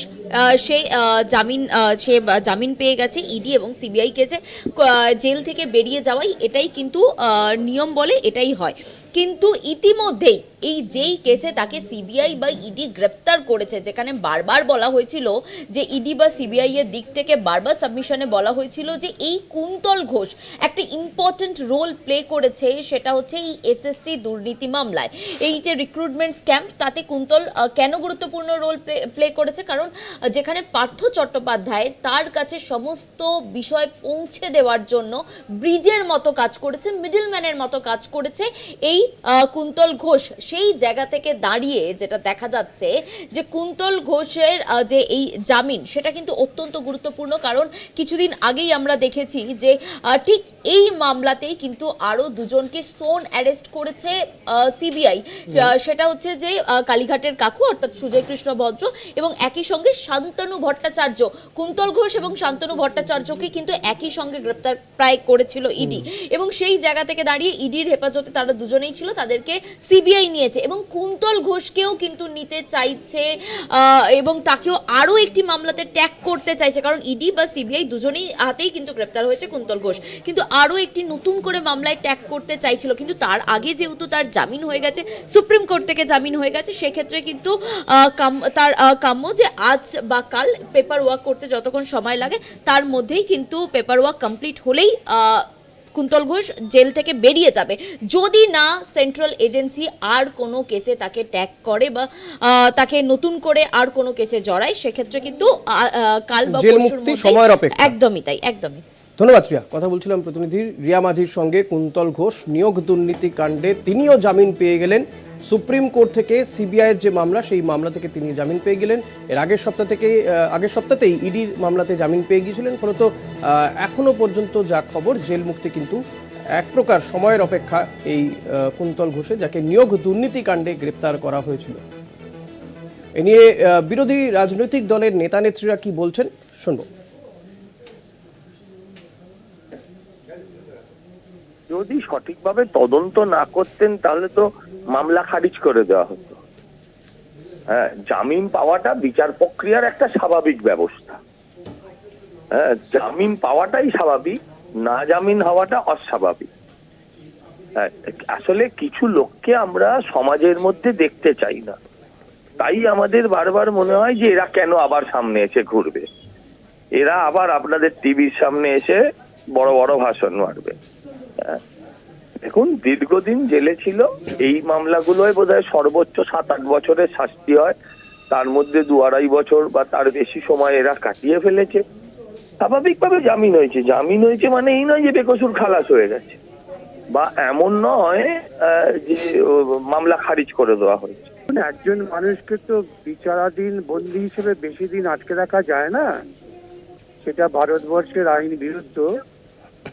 সে জামিন পেয়ে গেছে ইডি এবং সিবিআই কেসে, জেল থেকে বেরিয়ে যাওয়াই এটাই কিন্তু নিয়ম বলে, এটাই হয়। কিন্তু ইতিমধ্যেই এই যেই কেসে তাকে সিবিআই বা ইডি গ্রেপ্তার করেছে, যেখানে বারবার বলা হয়েছিল যে ইডি বা সিবিআই এর দিক থেকে বারবার সাবমিশনে বলা হয়েছিল যে এই কুন্তল ঘোষ একটা ইম্পর্টেন্ট রোল প্লে করেছে, সেটা হচ্ছে এই এসএসসি দুর্নীতি মামলায়, এই যে রিক্রুটমেন্ট স্ক্যাম, তাতে কুন্তল কেন গুরুত্বপূর্ণ রোল প্লে করেছে, কারণ যেখানে পার্থ চট্টোপাধ্যায় তার কাছে সমস্ত বিষয় পৌঁছে দেওয়ার জন্য ব্রিজের মতো কাজ করেছে, মিডলম্যানের মতো কাজ করেছে এই কুন্তল ঘোষ। সেই জায়গা থেকে দাঁড়িয়ে যেটা দেখা যাচ্ছে যে কুন্তল ঘোষের যে এই জামিন, সেটা কিন্তু অত্যন্ত গুরুত্বপূর্ণ, কারণ কিছুদিন আগেই আমরা দেখেছি যে ঠিক এই মামলাতেই কিন্তু আরো দুজনকে সোন অ্যারেস্ট করেছে সিবিআই, সেটা হচ্ছে যে কালীঘাটের কাকু অর্থাৎ সুজয় কৃষ্ণ ভদ্র এবং একই সঙ্গে শান্তনু ভট্টাচার্য। কুন্তল ঘোষ এবং শান্তনু ভট্টাচার্যকে কিন্তু একই সঙ্গে গ্রেপ্তার প্রায় করেছিল ইডি, এবং সেই জায়গা থেকে দাঁড়িয়ে ইডির হেফাজতে তারা দুজনেই ছিল, তাদেরকে সিবিআই নিয়েছে এবং কুন্তল ঘোষকেও কিন্তু নিতে চাইছে এবং তাকেও আরো একটি মামলাতে ট্যাগ করতে চাইছে, কারণ ইডি বা সিবিআই দুজনেই হাতেই কিন্তু গ্রেপ্তার হয়েছে কুন্তল ঘোষ। কিন্তু আরও একটি নতুন করে মামলায় ট্যাগ করতে চাইছিল, কিন্তু তার আগে যেহেতু তার জামিন হয়ে গেছে, সুপ্রিম কোর্ট থেকে জামিন হয়ে গেছে, সেক্ষেত্রে কিন্তু তার কাম্য যে আজ বা কাল পেপার ওয়ার্ক করতে যতক্ষণ সময় লাগে তার মধ্যেই কিন্তু পেপার ওয়ার্ক কমপ্লিট হলেই কুন্তল ঘোষ জেল থেকে বেরিয়ে যাবে, যদি না সেন্ট্রাল এজেন্সি আর কোনো কেসে তাকে ট্যাগ করে বা তাকে নতুন করে আর কোনো কেসে জড়ায়, সেক্ষেত্রে কিন্তু কাল বা জেল পরশুর মুক্তি মধ্যে সময়ের অপেক্ষা। একদমই তাই, একদমই। ধন্যবাদ রিয়া। কথা বলছিলাম প্রতিনিধি রিয়া মাঝির সঙ্গে। কুন্তল ঘোষ নিয়োগ দুর্নীতি কাণ্ডে তিনিও জামিন পেয়ে গেলেন সুপ্রিম কোর্ট থেকে। সিবিআইয়ের যে মামলা, সেই মামলা থেকে তিনি জামিন পেয়ে গেলেন। এর আগের সপ্তাহতেই ইডির মামলাতে জামিন পেয়ে গিয়েছিলেন। ফলত এখনো পর্যন্ত যা খবর, জেল মুক্তি কিন্তু এক প্রকার সময়ের অপেক্ষা এই কুন্তল ঘোষে, যাকে নিয়োগ দুর্নীতি কাণ্ডে গ্রেপ্তার করা হয়েছিল। এ নিয়ে বিরোধী রাজনৈতিক দলের নেতা নেত্রীরা কি বলছেন শুনবো। যদি সঠিকভাবে তদন্ত না করতেন তাহলে তো মামলা খারিজ করে দেওয়া হতো। হ্যাঁ, জামিন পাওয়াটা বিচার প্রক্রিয়ার একটা স্বাভাবিক ব্যবস্থা। হ্যাঁ, জামিন পাওয়াটাই স্বাভাবিক, না জামিন হওয়াটা অস্বাভাবিক। হ্যাঁ, আসলে কিছু লোককে আমরা সমাজের মধ্যে দেখতে চাই না, তাই আমাদের বারবার মনে হয় যে এরা কেন আবার সামনে এসে ঘুরবে, এরা আবার আপনাদের টিভির সামনে এসে বড় বড় ভাষণ মারবে। দেখুন, দীর্ঘদিন জেলে ছিল, এই মামলাগুলোয় বোধহয় সর্বোচ্চ 7-8 বছরের শাস্তি হয়, তার মধ্যে 2-2.5 বছর বা তার বেশি সময় এরা কাটিয়ে ফেলেছে। স্বাভাবিকভাবে জামিন হয়েছে। জামিন হয়েছে মানে এই নয় যে বেকসুর খালাস হয়ে গেছে, বা এমন নয় যে মামলা খারিজ করে দেওয়া হয়েছে। একজন মানুষকে তো বিচারাধীন বন্দী হিসেবে বেশি দিন আটকে রাখা যায় না, সেটা ভারতবর্ষের আইন বিরুদ্ধ।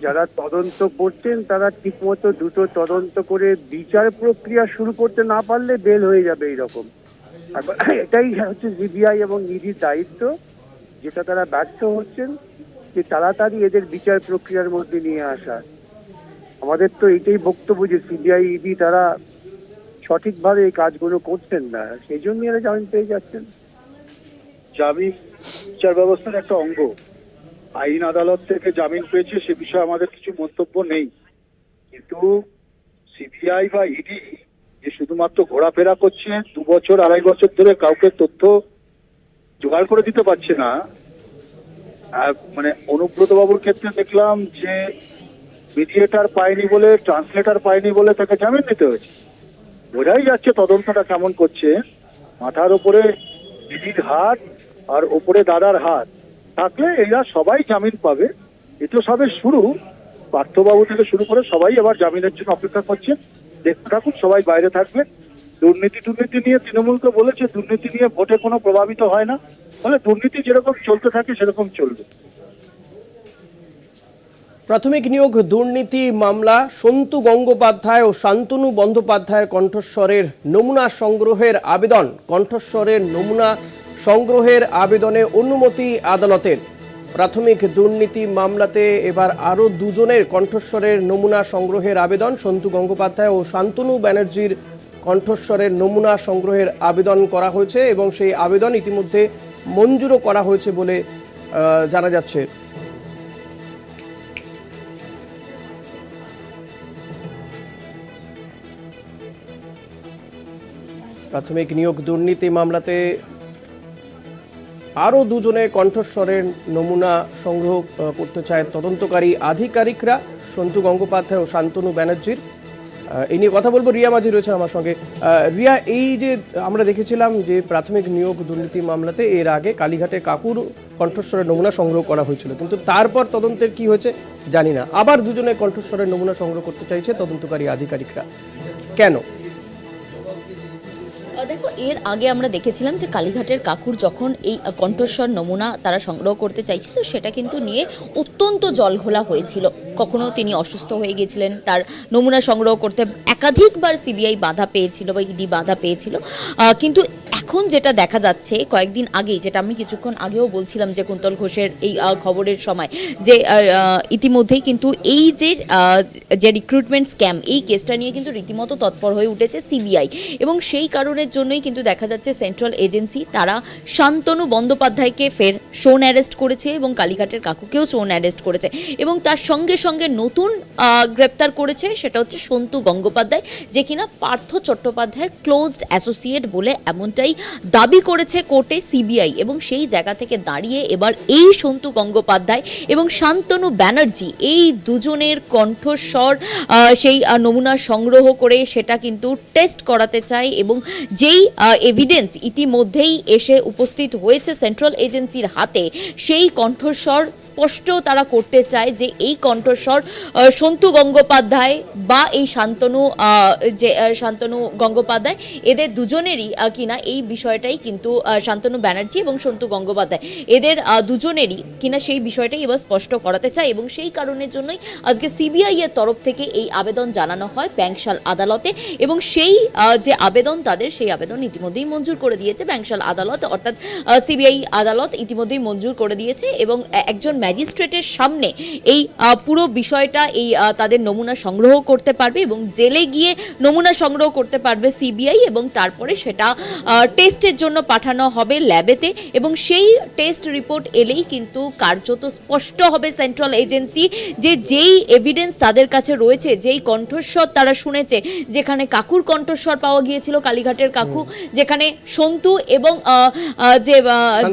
যারা তদন্ত করছেন তারা ঠিকমতো দ্রুত তদন্ত করে বিচার প্রক্রিয়া শুরু করতে না পারলে বেল হয়ে যাবে এইরকম। এটাই হচ্ছে সিবিআই এবং ইডির দায়িত্ব, যেটা তারা ব্যর্থ হচ্ছেন, যে তাড়াতাড়ি এদের বিচার প্রক্রিয়ার মধ্যে নিয়ে আসা। আমাদের তো এটাই বক্তব্য যে সিবিআই ইডি তারা সঠিকভাবে এই কাজগুলো করছেন না, সেই জন্য এরা জামিন পেয়ে যাচ্ছেন। জামিন বিচার ব্যবস্থার একটা অঙ্গ। আইন আদালত থেকে জামিন পেয়েছে, সে বিষয়ে আমাদের কিছু মন্তব্য নেই, কিন্তু সিবিআই বা ইডি যে শুধুমাত্র ঘোরাফেরা করছে, 2 বছর 2.5 বছর ধরে কাউকে তথ্য জোগাড় করে দিতে পারছে না। মানে অনুব্রত বাবুর ক্ষেত্রে দেখলাম যে মিডিয়েটার পায়নি বলে, ট্রান্সলেটর পায়নি বলে তাকে জামিন দিতে হয়েছে। বোঝাই যাচ্ছে তদন্তটা কেমন করছে। মাথার উপরে দিদির হাত আর ওপরে দাদার হাত থাকলে এরা সবাই জামিন পাবে। এতো সবে শুরু। পার্থবাবু থেকে শুরু করে সবাই এবার জামিনের জন্য অপেক্ষা করছে। দেখতে থাকুন, সবাই বাইরে থাকবে। দুর্নীতি নিয়ে তৃণমূলকে বলেছে দুর্নীতি নিয়ে ভোটে কোনো প্রভাবিত হয় না, ফলে দুর্নীতি যেরকম চলতে থাকে সেরকম চলবে। প্রাথমিক নিয়োগ দুর্নীতি মামলা, সন্তু গঙ্গোপাধ্যায় ও শান্তনু বন্দ্যোপাধ্যায়ের কণ্ঠস্বরের নমুনা সংগ্রহের আবেদন। কণ্ঠস্বরের নমুনা সংগ্রহের আবেদনে অনুমতি আদালতের। প্রাথমিক দুর্নীতি মামলাতে এবার আরও 2 জনের কণ্ঠস্বরের নমুনা সংগ্রহের আবেদন। সন্তু গঙ্গোপাধ্যায় ও শান্তনু ব্যানার্জির কণ্ঠস্বরের নমুনা সংগ্রহের আবেদন করা হয়েছে এবং সেই আবেদন ইতিমধ্যে মঞ্জুরও করা হয়েছে বলে জানা যাচ্ছে। প্রাথমিক নিয়োগ দুর্নীতি মামলাতে আরও 2 জনের কণ্ঠস্বরের নমুনা সংগ্রহ করতে চায় তদন্তকারী আধিকারিকরা, সন্তু গঙ্গোপাধ্যায় ও শান্তনু ব্যানার্জির। এই নিয়ে কথা বলবো, রিয়া মাঝি রয়েছে আমার সঙ্গে। রিয়া, এই যে আমরা দেখেছিলাম যে প্রাথমিক নিয়োগ দুর্নীতি মামলাতে এর আগে কালীঘাটে কাকুর কণ্ঠস্বরের নমুনা সংগ্রহ করা হয়েছিল, কিন্তু তারপর তদন্তের কি হয়েছে জানি না, আবার 2 জনের কণ্ঠস্বরের নমুনা সংগ্রহ করতে চাইছে তদন্তকারী আধিকারিকরা। কেন? দেখো, এর আগে আমরা দেখেছিলাম যে কালীঘাটের কাকুর যখন এই কণ্ঠস্বর নমুনা তারা সংগ্রহ করতে চাইছিল, সেটা কিন্তু নিয়ে অত্যন্ত জলঘোলা হয়েছিল। কখনো তিনি অসুস্থ হয়ে গেছিলেন, তার নমুনা সংগ্রহ করতে একাধিকবার সিবিআই বাধা পেয়েছিল বা ইডি বাধা পেয়েছিল। কিন্তু এখন যেটা দেখা যাচ্ছে কয়েকদিন আগেই, যেটা আমি কিছুক্ষণ আগেও বলছিলাম যে কুন্তল ঘোষের এই খবরের সময়, যে ইতিমধ্যেই কিন্তু এই যে রিক্রুটমেন্ট স্ক্যাম, এই কেসটা নিয়ে কিন্তু রীতিমতো তৎপর হয়ে উঠেছে সিবিআই। এবং সেই কারণের জন্যই কিন্তু দেখা যাচ্ছে সেন্ট্রাল এজেন্সি তারা শান্তনু বন্দ্যোপাধ্যায়কে ফের শোন অ্যারেস্ট করেছে এবং কালীঘাটের কাকুকেও শোন অ্যারেস্ট করেছে, এবং তার সঙ্গে সঙ্গে নতুন গ্রেপ্তার করেছে, সেটা হচ্ছে সন্তু গঙ্গোপাধ্যায়, যে কিনা পার্থ চট্টোপাধ্যায়ের ক্লোজড অ্যাসোসিয়েট বলে এমনটাই দাবি করেছে কোর্টে সিবিআই। এবং সেই জায়গা থেকে দাঁড়িয়ে এবার এই সন্তু গঙ্গোপাধ্যায় এবং শান্তনু ব্যানার্জি, এই দুজনের কণ্ঠস্বর সেই নমুনা সংগ্রহ করে সেটা কিন্তু টেস্ট করাতে চায়, এবং যেই এভিডেন্স ইতিমধ্যেই এসে উপস্থিত হয়েছে সেন্ট্রাল এজেন্সির হাতে, সেই কণ্ঠস্বর স্পষ্ট তারা করতে চায় যে এই কণ্ঠস্বর সন্তু গঙ্গোপাধ্যায় বা এই শান্তনু গঙ্গোপাধ্যায়, এদের দুজনেরই কিনা এই বিষয়টাই কিন্তু শান্তনু ব্যানার্জি এবং সন্তু গঙ্গোপাধ্যায়, এদের দুজনেরই কিনা সেই বিষয়টাই এবার স্পষ্ট করাতে চায়। এবং সেই কারণের জন্যই আজকে সিবিআই এর তরফ থেকে এই আবেদন জানানো হয় ব্যাংশাল আদালতে, এবং সেই যে আবেদন তাদের, সেই আবেদন ইতিমধ্যেই মঞ্জুর করে দিয়েছে ব্যাংশাল আদালত, অর্থাৎ সিবিআই আদালত ইতিমধ্যেই মঞ্জুর করে দিয়েছে। এবং একজন ম্যাজিস্ট্রেটের সামনে এই পুরো বিষয়টা, এই তাদের নমুনা সংগ্রহ করতে পারবে এবং জেলে গিয়ে নমুনা সংগ্রহ করতে পারবে সিবিআই, এবং তারপরে সেটা টেস্টের জন্য পাঠানো হবে ল্যাবেতে, এবং সেই টেস্ট রিপোর্ট এলেই কিন্তু কার্যত স্পষ্ট হবে সেন্ট্রাল এজেন্সি যে যেই এভিডেন্স তাদের কাছে রয়েছে, যেই কণ্ঠস্বর তারা শুনেছে, যেখানে কাকুর কণ্ঠস্বর পাওয়া গিয়েছিল, কালীঘাটের কাকু, যেখানে সন্তু এবং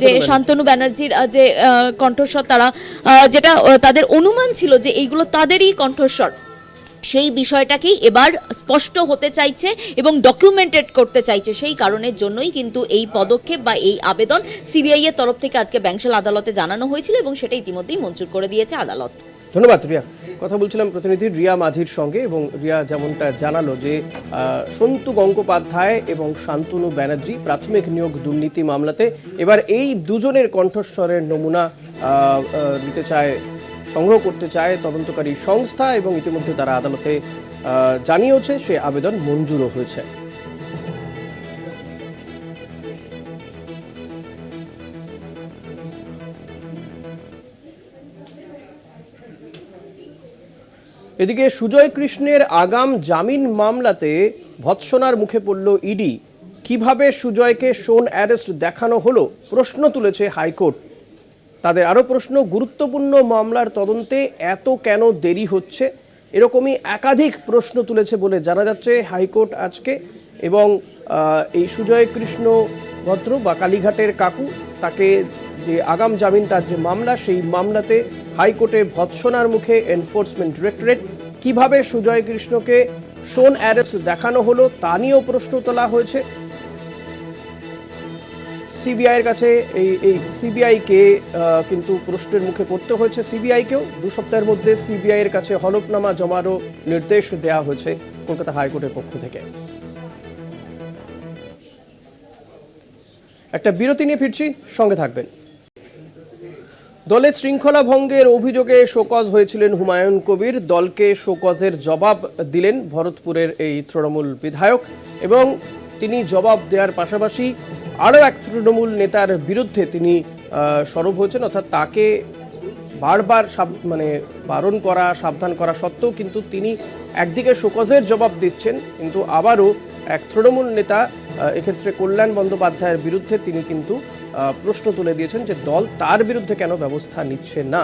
যে শান্তনু ব্যানার্জির যে কণ্ঠস্বর, তারা যেটা তাদের অনুমান ছিল যে এইগুলো তাদেরই কণ্ঠস্বর, সেই বিষয়টাকেই এবার স্পষ্ট হতে চাইছে এবং ডকুমেন্টেড করতে চাইছে। সেই কারণের জন্যই কিন্তু এই পদক্ষেপ বা এই আবেদন সিবিআই এর তরফ থেকে আজকে ব্যাংশাল আদালতে জানানো হয়েছিল, এবং সেটা ইতিমধ্যেই মঞ্জুর করে দিয়েছে আদালত। ধন্যবাদ রিয়া। কথা বলছিলাম প্রতিনিধি রিয়া মাঝির সঙ্গে, এবং রিয়া যেমনটা জানালো যে সন্তু গঙ্গোপাধ্যায় এবং শান্তনু ব্যানার্জি প্রাথমিক নিয়োগ দুর্নীতি মামলাতে এবার এই দুজনের কণ্ঠস্বরের নমুনা নিতে চায়, সংগ্রহ করতে চায় তদন্তকারী সংস্থা, এবং ইতিমধ্যে তারা আদালতে জানিয়েছে সে আবেদন মঞ্জুরও হয়েছে। এদিকে সুজয় কৃষ্ণের আগাম জামিন মামলাতে ভৎসনার মুখে পড়ল ইডি। কিভাবে সুজয়কে শোন অ্যারেস্ট দেখানো হলো প্রশ্ন তুলেছে হাইকোর্ট। তাদের আরও প্রশ্ন, গুরুত্বপূর্ণ মামলার তদন্তে এত কেন দেরি হচ্ছে, এরকমই একাধিক প্রশ্ন তুলেছে বলে জানা যাচ্ছে হাইকোর্ট আজকে। এবং এই সুজয় কৃষ্ণ ভদ্র বা কালীঘাটের কাকু, তাকে যে আগাম জামিন, তার যে মামলা, সেই মামলাতে হাইকোর্টে ভৎসনার মুখে এনফোর্সমেন্ট ডিরেক্টরেট। কিভাবে সুজয় কৃষ্ণকে শোন অ্যারেস্ট দেখানো হলো তা নিয়েও প্রশ্ন তোলা হয়েছে সিবিআইয়ের কাছে। এই সিবিআইকে কিন্তু প্রশ্নের মুখে পড়তে হয়েছে সিবিআইকেও। 2 সপ্তাহের মধ্যে সিবিআইয়ের কাছে হলফনামা জমারও নির্দেশ দেওয়া হয়েছে কলকাতা হাইকোর্টের পক্ষ থেকে। একটা বিরতি নিয়ে ফিরছি, সঙ্গে থাকবেন। দলের শৃঙ্খলা ভঙ্গের অভিযোগে শোকজ হয়েছিলেন হুমায়ুন কবির। দলকে শোকজের জবাব দিলেন ভরতপুরের এই তৃণমূল বিধায়ক, এবং তিনি জবাব দেওয়ার পাশাপাশি আরও এক তৃণমূল নেতার বিরুদ্ধে তিনি সরব হয়েছেন, অর্থাৎ তাকে বারবার বারণ করা, সাবধান করা সত্ত্বেও কিন্তু তিনি একদিকে শোকজের জবাব দিচ্ছেন, কিন্তু আবারও এক তৃণমূল নেতা, এক্ষেত্রে কল্যাণ বন্দ্যোপাধ্যায়ের বিরুদ্ধে তিনি কিন্তু প্রশ্ন তুলে দিয়েছেন যে দল তার বিরুদ্ধে কেন ব্যবস্থা নিচ্ছে না।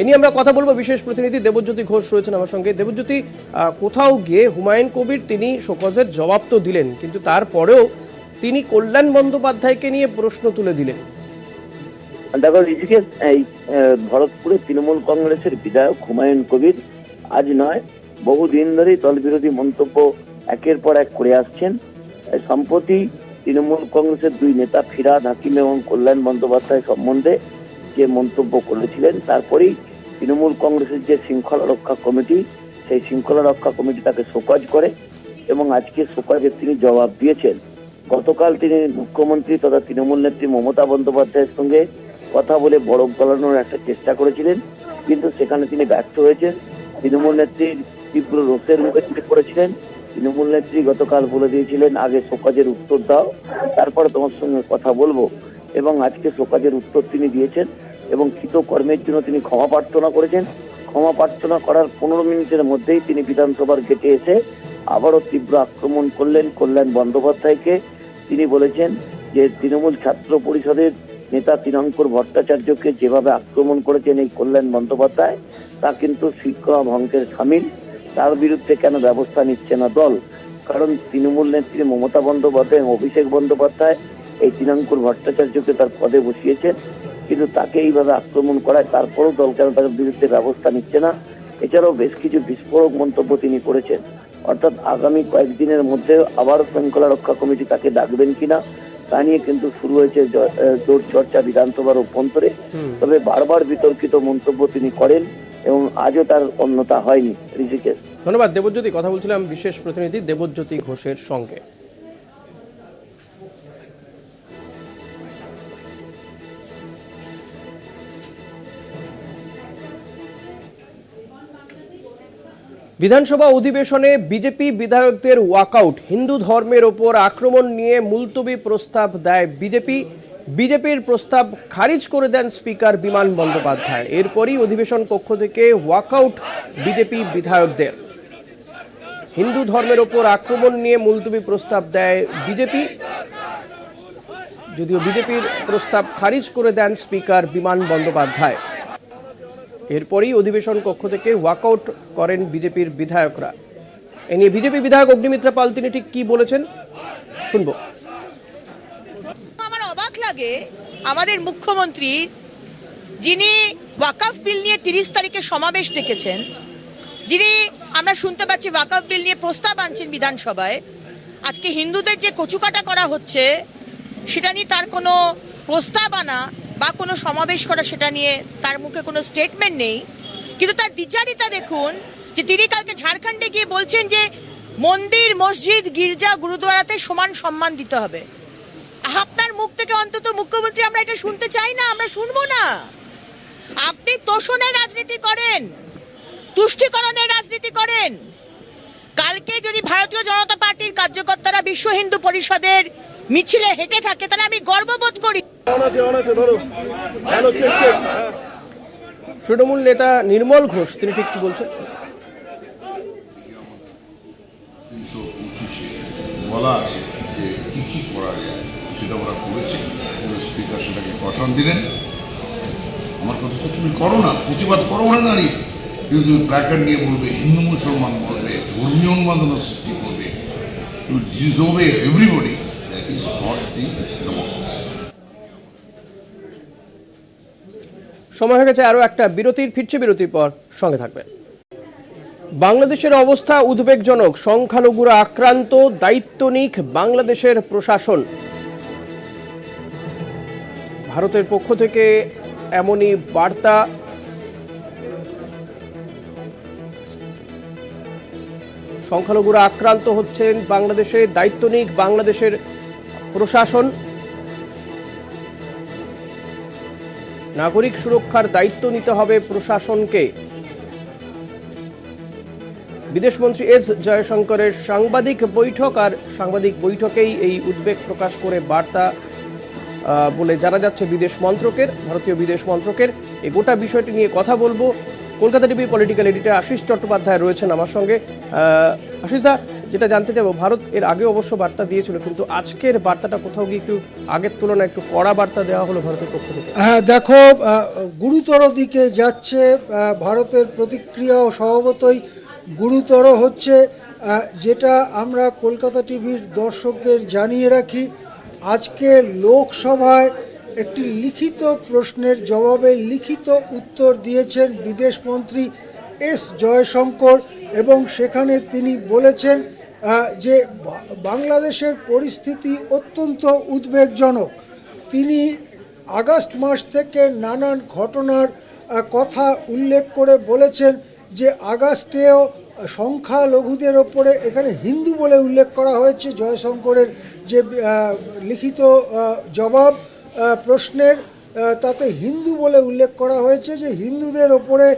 এ নিয়ে আমরা কথা বলবো। বিশেষ প্রতিনিধি দেবজ্যোতি ঘোষ রয়েছেন আমার সঙ্গে। দেবজ্যোতি, কোথাও গিয়ে হুমায়ুন কবির তিনি শোকজের জবাব তো দিলেন, কিন্তু তারপরেও তিনি কল্যাণ বন্দ্যোপাধ্যায়কে নিয়ে প্রশ্ন তুলে দিলেন। দেখো ঋষিকেশ, এই ভরতপুরে তৃণমূল কংগ্রেসের বিধায়ক হুমায়ুন কবির আজ নয়, বহুদিন ধরেই দল বিরোধী মন্তব্য একের পর এক করে আসছেন। সম্প্রতি তৃণমূল কংগ্রেসের 2 নেতা ফিরহাদ হাকিম এবং কল্যাণ বন্দ্যোপাধ্যায় সম্বন্ধে যে মন্তব্য করেছিলেন, তারপরেই তৃণমূল কংগ্রেসের যে শৃঙ্খলা রক্ষা কমিটি, সেই শৃঙ্খলা রক্ষা কমিটি তাকে শোকজ করে, এবং আজকে শোকজের তিনি জবাব দিয়েছেন। গতকাল তিনি মুখ্যমন্ত্রী তথা তৃণমূল নেত্রী মমতা বন্দ্যোপাধ্যায়ের সঙ্গে কথা বলে বরফ গলানোর একটা চেষ্টা করেছিলেন, কিন্তু সেখানে তিনি ব্যর্থ হয়েছেন। তৃণমূল নেত্রীর তীব্র রোষের মুখে তিনি পড়েছিলেন তৃণমূল নেত্রী গতকাল বলে দিয়েছিলেন আগে শোকজের উত্তর দাও, তারপরে তোমার সঙ্গে কথা বলবো, এবং আজকে শোকজের উত্তর তিনি দিয়েছেন এবং কৃতকর্মের জন্য তিনি ক্ষমা প্রার্থনা করেছেন। ক্ষমা প্রার্থনা করার 15 মিনিটের মধ্যেই তিনি বিধানসভার গেটে এসে আবারও তীব্র আক্রমণ করলেন কল্যাণ বন্দ্যোপাধ্যায়কে। তিনি বলেছেন যে তৃণমূল ছাত্র পরিষদের নেতা তিনাঙ্কুর ভট্টাচার্যকে যেভাবে আক্রমণ করেছেন এই কল্যাণ বন্দ্যোপাধ্যায়, তা কিন্তু শৃঙ্খলা ভঙ্গের সামিল। তার বিরুদ্ধে কেন ব্যবস্থা নিচ্ছে না দল? কারণ তৃণমূল নেত্রী মমতা বন্দ্যোপাধ্যায় এবং অভিষেক বন্দ্যোপাধ্যায় এই তিনাঙ্কুর ভট্টাচার্যকে তার পদে বসিয়েছেন, কিন্তু তাকে এইভাবে আক্রমণ করায় তারপরও দল কেন তার বিরুদ্ধে ব্যবস্থা নিচ্ছে না? এছাড়াও বেশ কিছু বিস্ফোরক মন্তব্য তিনি করেছেন, অর্থাৎ আগামী কয়েকদিনের মধ্যে আবার শৃঙ্খলা রক্ষা কমিটি তাকে ডাকবেন কিনা তা নিয়ে কিন্তু শুরু হয়েছে জোর চর্চা বিধানসভার অভ্যন্তরে। তবে বারবার বিতর্কিত মন্তব্য তিনি করেন এবং আজও তার অন্যতা হয়নি। ঋষিকেশ, ধন্যবাদ দেবজ্যোতি। কথা বলছিলাম বিশেষ প্রতিনিধি দেবজ্যোতি ঘোষের সঙ্গে। বিধানসভা অধিবেশনে বিজেপি বিধায়কদের ওয়াকআউট, হিন্দু ধর্মের ওপর আক্রমণ নিয়ে মুলতবি প্রস্তাব দেয় বিজেপির প্রস্তাব খারিজ করে দেন স্পিকার বিমান বন্দ্যোপাধ্যায়। এরপরই অধিবেশন কক্ষ থেকে ওয়াকআউট বিজেপি বিধায়কদের। হিন্দু ধর্মের ওপর আক্রমণ নিয়ে মুলতবি প্রস্তাব দেয় বিজেপি, যদিও বিজেপির প্রস্তাব খারিজ করে দেন স্পিকার বিমান বন্দ্যোপাধ্যায়। এরপরই অধিবেশন কক্ষ থেকে ওয়াকআউট করেন বিজেপির বিধায়করা। এ নিয়ে বিজেপি বিধায়ক অগ্নিমিত্রা পাল তিনি ঠিক কি বলেছেন শুনবো। আমার অবাক লাগে আমাদের মুখ্যমন্ত্রী, যিনি ওয়াকফ বিল নিয়ে 30 তারিখে সমাবেশ ডেকেছেন, যিনি আমরা শুনতে পাচ্ছি ওয়াকফ বিল নিয়ে প্রস্তাব আনছেন বিধানসভায়, আজকে হিন্দুদের যে কচুকাটা করা হচ্ছে সেটা নিয়ে তার কোনো প্রস্তাব আনা বা কোনো সমাবেশ করা সেটা নিয়ে তার মুখে কোনো স্টেটমেন্ট নেই। কিন্তু তার দ্বিচারিতা দেখুন যে তিনি কালকে ঝাড়খণ্ডে গিয়ে বলছেন যে মন্দির, মসজিদ, গির্জা, গুরুদুয়ারাতে সমান সম্মান দিতে হবে। আপনার মুখ থেকে অন্তত মুখ্যমন্ত্রী আমরা এটা শুনতে চাই না, আমরা শুনবো না। আপনি তোষণের রাজনীতি করেন, তুষ্টিকরণের রাজনীতি করেন। কালকে যদি ভারতীয় জনতা পার্টির কার্যকর্তারা বিশ্ব হিন্দু পরিষদের মিছিলে হেঁটে থাকে তাহলে আমি গর্ববোধ করি। তৃণমূল নেতা নির্মল ঘোষ তিনি ঠিক কি বলছেন। 325 বলা আছে যে কি কি করা যায়, সেটা ওরা করেছে। স্পিকার সেটাকে কষণ দিলেন। আমার কথা হচ্ছে তুমি করো না, প্রতিবাদ করো না দাঁড়িয়ে, কিন্তু তুমি প্ল্যাকার্ড নিয়ে বলবে, হিন্দু মুসলমান বলবে, ধর্মীয় উন্মাদনা সৃষ্টি করবে, to disobey everybody, that is not the democracy. সময় হয়ে গেছে আরো একটা বিরতির, ফিরছে বিরতির পর, সঙ্গে থাকবেন। বাংলাদেশের অবস্থা উদ্বেগজনক, সংখ্যালঘুরা আক্রান্ত, দায়িত্ব নিক বাংলাদেশের প্রশাসন। ভারতের পক্ষ থেকে এমনই বার্তা। সংখ্যালঘুরা আক্রান্ত হচ্ছেন বাংলাদেশে, দায়িত্ব নিক বাংলাদেশের প্রশাসন। নাগরিক সুরক্ষার দায়িত্ব নিতে হবে প্রশাসনকে। বিদেশমন্ত্রী এস জয়শঙ্করের সাংবাদিক বৈঠক, আর সাংবাদিক বৈঠকেই এই উদ্বেগ প্রকাশ করে বার্তা বলে জানা যাচ্ছে বিদেশ মন্ত্রকের, ভারতীয় বিদেশ মন্ত্রকের। এই গোটা বিষয়টি নিয়ে কথা বলবো। Kolkata TV political editor Ashis Chattopadhyay রয়েছেন আমার সঙ্গে। আশিস দা, যেটা জানতে চাবো, ভারত এর আগে অবশ্য বার্তা দিয়েছিল, কিন্তু আজকের বার্তাটা কোথাও গিয়ে একটু আগের তুলনায় একটু কড়া বার্তা দেওয়া হলো ভারতের পক্ষ থেকে। হ্যাঁ, দেখো, গুরুতর দিকে যাচ্ছে। ভারতের প্রতিক্রিয়াও স্বভাবতই গুরুতর হচ্ছে। যেটা আমরা কলকাতা টিভির দর্শকদের জানিয়ে রাখি, আজকে লোকসভায় একটি লিখিত প্রশ্নের জবাবে লিখিত উত্তর দিয়েছেন বিদেশমন্ত্রী এস জয়শঙ্কর, এবং সেখানে তিনি বলেছেন যে বাংলাদেশের পরিস্থিতি অত্যন্ত উদ্বেগজনক। তিনি আগস্ট মাস থেকে নানান ঘটনার কথা উল্লেখ করে বলেছেন যে আগস্টেও সংখ্যালঘুদের ওপরে, এখানে হিন্দু বলে উল্লেখ করা হয়েছে জয়শঙ্করের যে লিখিত জবাব প্রশ্নের, তাতে হিন্দু বলে উল্লেখ করা হয়েছে যে হিন্দুদের ওপরে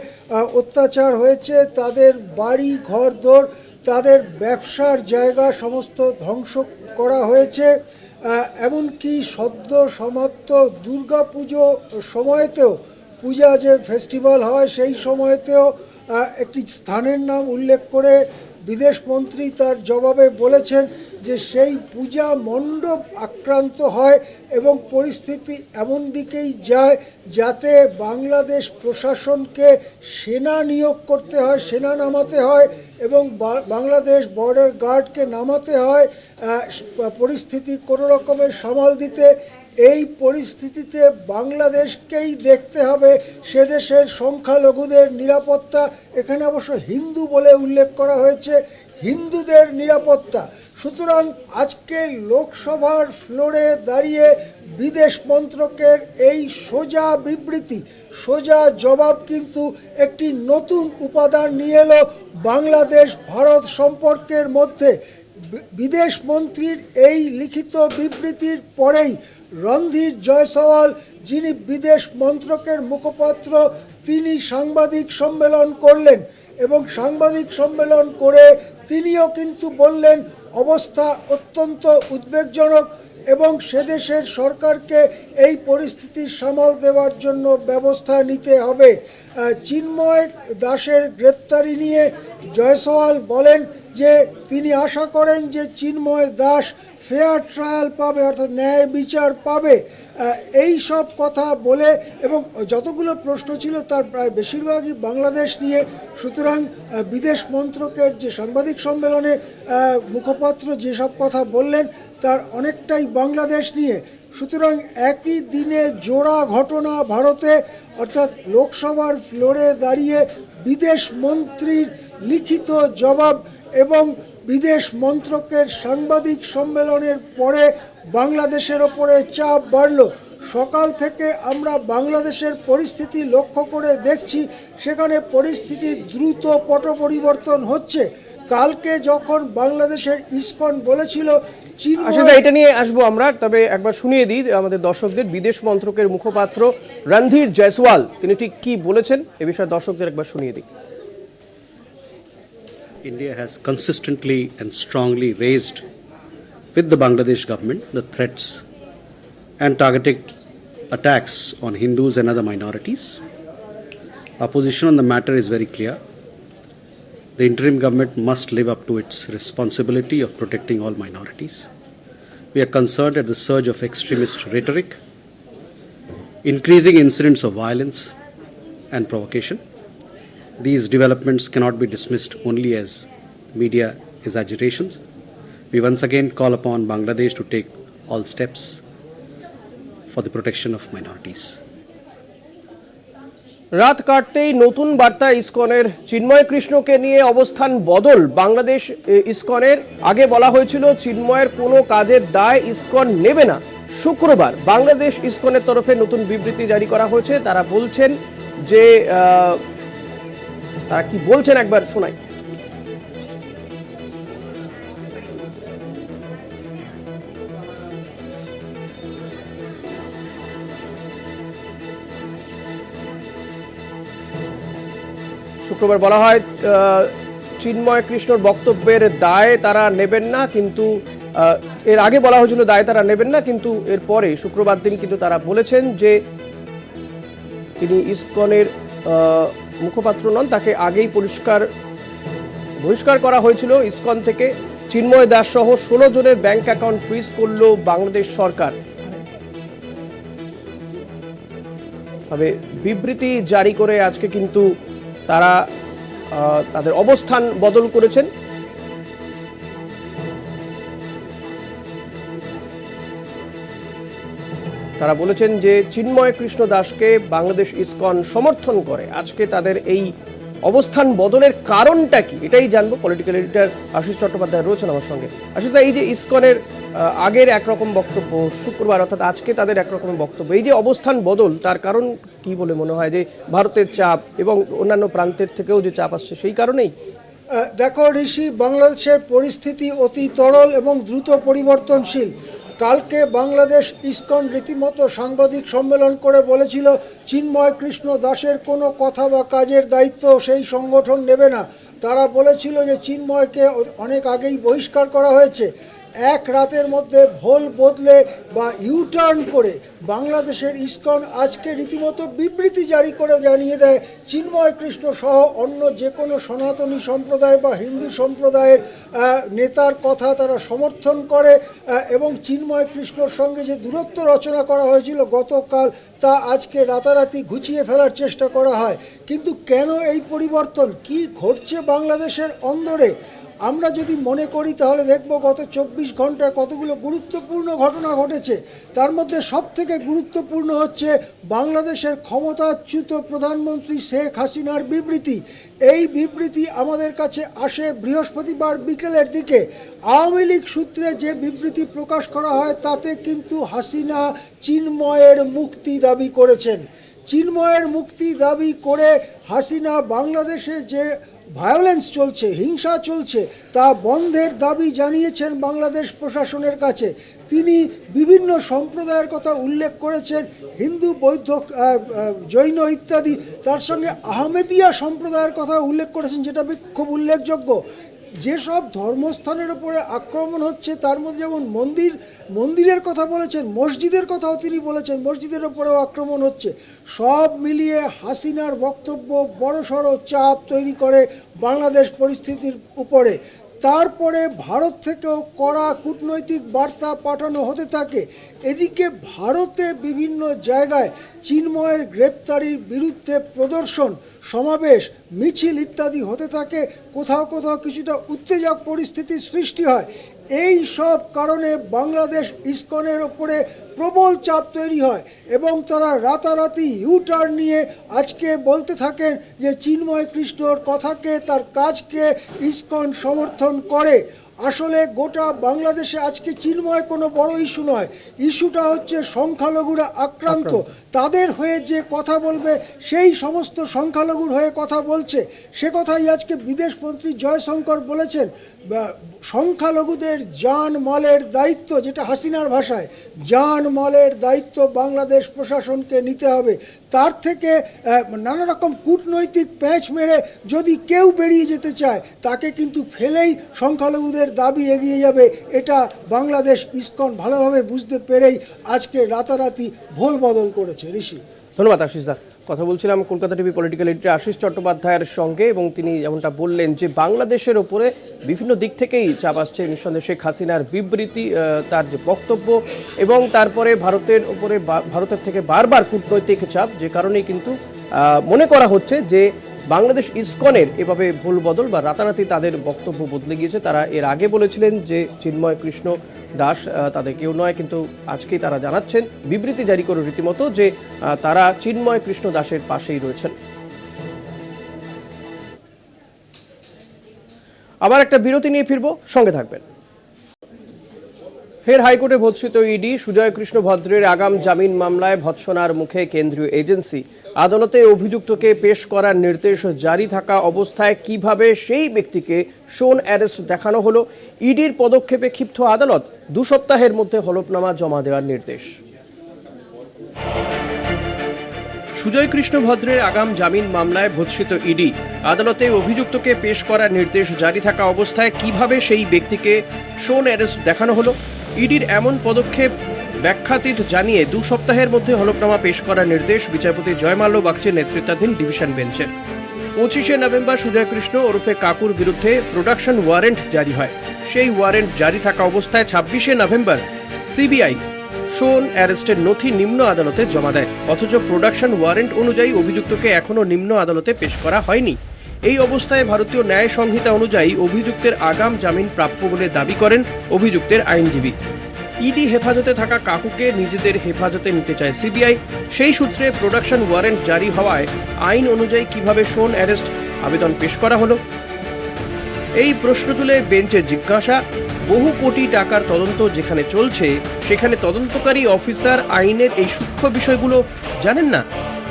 অত্যাচার হয়েছে, তাদের বাড়ি ঘর দোর তাদের ব্যবসার জায়গা সমস্ত ধ্বংস করা হয়েছে। এমনকি সদ্য সমাপ্ত দুর্গা পুজো সময়তেও, পূজা যে ফেস্টিভ্যাল হয় সেই সময়তেও একটি স্থানের নাম উল্লেখ করে বিদেশমন্ত্রী তার জবাবে বলেছেন যে সেই পূজা মণ্ডপ আক্রান্ত হয় এবং পরিস্থিতি এমন দিকেই যায় যাতে বাংলাদেশ প্রশাসনকে সেনা নিয়োগ করতে হয়, সেনা নামাতে হয় এবং বাংলাদেশ বর্ডার গার্ডকে নামাতে হয় পরিস্থিতি কোনো রকমের সামাল দিতে। এই পরিস্থিতিতে বাংলাদেশকেই দেখতে হবে সে দেশের সংখ্যালঘুদের নিরাপত্তা, এখানে অবশ্য হিন্দু বলে উল্লেখ করা হয়েছে, হিন্দুদের নিরাপত্তা। সুতরাং আজকে লোকসভার ফ্লোরে দাঁড়িয়ে বিদেশ মন্ত্রকের এই সোজা বিবৃতি, সোজা জবাব কিন্তু একটি নতুন উপাদান নিয়ে এলো বাংলাদেশ ভারত সম্পর্কের মধ্যে। বিদেশ মন্ত্রীর এই লিখিত বিবৃতির পরেই রণধীর জয়সওয়াল, যিনি বিদেশ মন্ত্রকের মুখপাত্র, তিনি সাংবাদিক সম্মেলন করলেন এবং সাংবাদিক সম্মেলন করে তিনিও কিন্তু বললেন অবস্থা অত্যন্ত উদ্বেগজনক এবং সে দেশের সরকারকে এই পরিস্থিতির সামাল দেওয়ার জন্য ব্যবস্থা নিতে হবে। চিন্ময় দাসের গ্রেপ্তারি নিয়ে জয়সওয়াল বলেন যে তিনি আশা করেন যে চিন্ময় দাস ফেয়ার ট্রায়াল পাবে, অর্থাৎ ন্যায় বিচার পাবে। এই সব কথা বলে এবং যতগুলো প্রশ্ন ছিল তার প্রায় বেশিরভাগই বাংলাদেশ নিয়ে। সুতরাং বিদেশ মন্ত্রকের যে সাংবাদিক সম্মেলনে মুখপাত্র যেসব কথা বললেন তার অনেকটাই বাংলাদেশ নিয়ে। সুতরাং একই দিনে জোড়া ঘটনা ভারতে, অর্থাৎ লোকসভার ফ্লোরে দাঁড়িয়ে বিদেশ মন্ত্রীর লিখিত জবাব এবং বিদেশ মন্ত্রকের সাংবাদিক সম্মেলনের পরে বাংলাদেশের ওপরে চাপ বাড়ল। সকাল থেকে আমরা বাংলাদেশের পরিস্থিতি লক্ষ্য করে দেখছি, সেখানে পরিস্থিতি দ্রুত পট পরিবর্তন হচ্ছে। কালকে যখন বাংলাদেশের ইসকন বলেছিল এটা নিয়ে আসবো আমরা, তবে একবার শুনিয়ে দিই আমাদের দর্শকদের বিদেশ মন্ত্রকের মুখপাত্র রণধীর জয়সওয়াল তিনি ঠিক কি বলেছেন এ বিষয়ে দর্শকদের একবার শুনিয়ে দিই। India has consistently and strongly raised with the Bangladesh government the threats and targeted attacks on Hindus and other minorities. Our position on the matter is very clear. The interim government must live up to its responsibility of protecting all minorities. We are concerned at the surge of extremist rhetoric, increasing incidents of violence and provocation. These developments cannot be dismissed only as media exaggerations. We once again call upon Bangladesh to take all steps for the protection of minorities. রাত কাটতেই নতুন বার্তা ইসকনের, চিন্ময় কৃষ্ণকে নিয়ে অবস্থান বদল বাংলাদেশ ইসকনের। আগে বলা হয়েছিল চিন্ময়ের কোনো কাজের দায় ইসকন নেবে না। শুক্রবার বাংলাদেশ ইসকনের তরফে নতুন বিবৃতি জারি করা হয়েছে। তারা বলছেন যে তারা কি বলছেন একবার শোনাই। শুক্রবার বলা হয় চিন্ময় কৃষ্ণর বক্তব্যের দায় তারা নেবেন না, কিন্তু এর আগে বলা হয়েছিল দায় তারা নেবেন না, কিন্তু এরপরে শুক্রবার দিন কিন্তু তারা বলেছেন যে তিনি ইসকনের মুখপাত্র নন, তাকে আগেই বহিষ্কার করা হয়েছিল ইসকন থেকে। চিন্ময় দাস সহ 16 জনের ব্যাংক অ্যাকাউন্ট ফ্রিজ করল বাংলাদেশ সরকার। তবে বিবৃতি জারি করে আজকে কিন্তু তারা তাদের অবস্থান বদল করেছেন। তারা বলেছেন যে চিন্ময় কৃষ্ণ দাসকে বাংলাদেশ ইসকন সমর্থন করে। আজকে তাদের এই অবস্থান বদলের কারণটা কি এটাই জানবো। পলিটিক্যাল এডিটর আশিস চট্টোপাধ্যায় রয়েছেন আমার সঙ্গে। আশিস দা, এই যে ইসকনের আগের একরকম বক্তব্য, শুক্রবার অর্থাৎ আজকে তাদের একরকম বক্তব্য, এই যে অবস্থান বদল তার কারণ কি বলে মনে হয়? যে ভারতের চাপ এবং অন্যান্য প্রান্তের থেকেও যে চাপ আসছে সেই কারণেই? দেখো ঋষি, বাংলাদেশের পরিস্থিতি অতি তরল এবং দ্রুত পরিবর্তনশীল। কালকে বাংলাদেশ ইসকন রীতিমতো সাংবাদিক সম্মেলন করে বলেছিল চিন্ময় কৃষ্ণ দাসের কোনো কথা বা কাজের দায়িত্ব সেই সংগঠন নেবে না। তারা বলেছিল যে চিন্ময়কে অনেক আগেই বহিষ্কার করা হয়েছে। এক রাতের মধ্যে ভোল বদলে বা ইউটার্ন করে বাংলাদেশের ইসকন আজকে রীতিমতো বিবৃতি জারি করে জানিয়ে দেয় চিন্ময় কৃষ্ণ সহ অন্য যে কোনো সনাতনী সম্প্রদায় বা হিন্দু সম্প্রদায়ের নেতার কথা তারা সমর্থন করে, এবং চিন্ময় কৃষ্ণর সঙ্গে যে দূরত্ব রচনা করা হয়েছিল গতকাল তা আজকে রাতারাতি ঘুচিয়ে ফেলার চেষ্টা করা হয়। কিন্তু কেন এই পরিবর্তন, কি ঘটছে বাংলাদেশের অন্দরে? আমরা যদি মনে করি তাহলে দেখব গত 24 ঘন্টায় কতগুলো গুরুত্বপূর্ণ ঘটনা ঘটেছে। তার মধ্যে সবথেকে গুরুত্বপূর্ণ হচ্ছে বাংলাদেশের ক্ষমতাচ্যুত প্রধানমন্ত্রী শেখ হাসিনার বিবৃতি। এই বিবৃতি আমাদের কাছে আসে বৃহস্পতিবার বিকেলের দিকে। আওয়ামী লীগ সূত্রে যে বিবৃতি প্রকাশ করা হয় তাতে কিন্তু হাসিনা চিন্ময়ের মুক্তি দাবি করেছেন। চিন্ময়ের মুক্তি দাবি করে হাসিনা বাংলাদেশে যে ভায়োলেন্স চলছে, হিংসা চলছে, তা বন্ধের দাবি জানিয়েছেন বাংলাদেশ প্রশাসনের কাছে। তিনি বিভিন্ন সম্প্রদায়ের কথা উল্লেখ করেছেন, হিন্দু, বৌদ্ধ, জৈন ইত্যাদি। তার সঙ্গে আহমেদিয়া সম্প্রদায়ের কথা উল্লেখ করেছেন, যেটা খুব উল্লেখযোগ্য। যেসব ধর্মস্থানের উপরে আক্রমণ হচ্ছে তার মধ্যে যেমন মন্দিরের কথা বলেছেন, মসজিদের কথাও তিনি বলেছেন, মসজিদের উপরেও আক্রমণ হচ্ছে। সব মিলিয়ে হাসিনার বক্তব্য বড়সড় চাপ তৈরি করে বাংলাদেশ পরিস্থিতির উপরে। তারপরে ভারত থেকেও কড়া কূটনৈতিক বার্তা পাঠানো হতে থাকে। এদিকে ভারতে বিভিন্ন জায়গায় চিন্ময়ের গ্রেপ্তারির বিরুদ্ধে প্রদর্শন, সমাবেশ, মিছিল ইত্যাদি হতে থাকে। কোথাও কোথাও কিছুটা উত্তেজক পরিস্থিতির সৃষ্টি হয়। এই সব কারণে বাংলাদেশ ইসকনের ওপরে প্রবল চাপ তৈরি হয় এবং তারা রাতারাতি ইউটার্ন নিয়ে আজকে বলতে থাকেন যে চিন্ময় কৃষ্ণর কথাকে, তার কাজকে ইসকন সমর্থন করে। আসলে গোটা বাংলাদেশে আজকে চিন্ময় কোনো বড় ইস্যু নয়, ইস্যুটা হচ্ছে সংখ্যালঘুরা আক্রান্ত। তাদের হয়ে যে কথা বলবে সেই সমস্ত সংখ্যালঘুর হয়ে কথা বলছে। সে কথাই আজকে বিদেশমন্ত্রী জয়শঙ্কর বলেছেন, সংখ্যালঘুদের জান মালের দায়িত্ব, যেটা হাসিনার ভাষায়, জান মালের দায়িত্ব বাংলাদেশ প্রশাসনকে নিতে হবে। তার থেকে নানা রকম কূটনৈতিক প্যাঁচ মেরে যদি কেউ বেরিয়ে যেতে চায় তাকে কিন্তু ফেলেই সংখ্যালঘুদের দাবি এগিয়ে যাবে। এটা বাংলাদেশ ইসকন ভালোভাবে বুঝতে পেরেই আজকে রাতারাতি ভোল বদল করেছে। ঋষি, ধন্যবাদ আশিস দা। কথা বলছিলাম Kolkata TV political editor Ashis চট্টোপাধ্যায়ের সঙ্গে, এবং তিনি যেমনটা বললেন যে বাংলাদেশের ওপরে বিভিন্ন দিক থেকেই চাপ আসছে। নিঃসন্দেহে শেখ হাসিনার বিবৃতি, তার যে বক্তব্য, এবং তারপরে ভারতের থেকে বারবার কূটনৈতিক চাপ, যে কারণেই কিন্তু মনে করা হচ্ছে যে বাংলাদেশ ইসকনের এভাবে ভুল বদল বা রাতারাতি তাদের বক্তব্য বদলে গিয়েছে। তারা এর আগে বলেছিলেন যে চিন্ময় কৃষ্ণ দাস তাদের কেউ নয়, কিন্তু আজকেই তারা জানাচ্ছেন বিবৃতি জারি করে রীতিমতো যে তারা চিন্ময় কৃষ্ণ দাসের পাশেই রয়েছেন। আবার একটা বিরতি নিয়ে ফিরবো, সঙ্গে থাকবেন। ফের হাইকোর্টে ভর্ৎসিত ইডি। সুজয় কৃষ্ণ ভদ্রের আগাম জামিন মামলায় ভৎসনার মুখে কেন্দ্রীয় এজেন্সি। আদালতে অভিযুক্তকে পেশ করার নির্দেশ জারি থাকা অবস্থায় কিভাবে সেই ব্যক্তিকে শোন অ্যারেস্ট দেখানো হলো? ইডির পদক্ষেপে ক্ষিপ্ত আদালত, 2 সপ্তাহের মধ্যে হলফনামা জমা দেওয়ার নির্দেশ। সুজয় কৃষ্ণ ভদ্রের আগাম জামিন মামলায় ভর্ৎসিত ইডি। আদালতে অভিযুক্তকে পেশ করার নির্দেশ জারি থাকা অবস্থায় কিভাবে সেই ব্যক্তিকে শোন অ্যারেস্ট দেখানো হলো? ইডির এমন পদক্ষেপ ব্যাখ্যাতীত জানিয়ে 2 সপ্তাহের মধ্যে হলফনামা পেশ করার নির্দেশ বিচারপতি জয়মাল্য বাগচির নেতৃত্বাধীন ডিভিশন বেঞ্চের। 25শে নভেম্বর সুজয় কৃষ্ণ ওরফে কাকুর বিরুদ্ধে প্রোডাকশন ওয়ারেন্ট জারি হয়। সেই ওয়ারেন্ট জারি থাকা অবস্থায় 26শে নভেম্বর সিবিআই শোন অ্যারেস্টের নথি নিম্ন আদালতে জমা দেয়। অথচ প্রোডাকশন ওয়ারেন্ট অনুযায়ী অভিযুক্তকে এখনও নিম্ন আদালতে পেশ করা হয়নি। এই অবস্থায় ভারতীয় ন্যায় সংহিতা অনুযায়ী অভিযুক্তের আগাম জামিন প্রাপ্য বলে দাবি করেন অভিযুক্তের আইনজীবী। ইডি হেফাজতে থাকা কাকুকে নিজেদের হেফাজতে নিতে চায় সিবিআই। সেই সূত্রে প্রোডাকশন ওয়ারেন্ট জারি হওয়ায় আইন অনুযায়ী কিভাবে শোন অ্যারেস্ট আবেদন পেশ করা হলো? এই প্রশ্ন তুলে বেঞ্চের জিজ্ঞাসা, বহু কোটি টাকার তদন্ত যেখানে চলছে সেখানে তদন্তকারী অফিসার আইনের এই সূক্ষ্ম বিষয়গুলো জানেন না,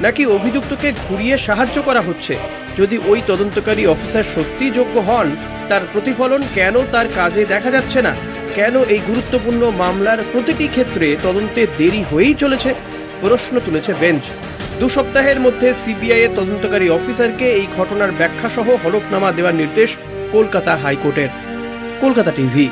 নাকি অভিযুক্তকে ঘুরিয়ে সাহায্য করা হচ্ছে? যদি ওই তদন্তকারী অফিসার সত্যি যোগ্য হন, তার প্রতিফলন কেন তার কাজে দেখা যাচ্ছে না? কেন এই গুরুত্বপূর্ণ মামলার প্রতিটি ক্ষেত্রে তদন্তে দেরি হয়েই চলেছে? প্রশ্ন তুলেছে বেঞ্চ। 2 সপ্তাহের মধ্যে সিবিআই এর তদন্তকারী অফিসারকে এই ঘটনার ব্যাখ্যা সহ হলফনামা দেওয়ার নির্দেশ কলকাতা হাইকোর্টের। কলকাতা টিভি।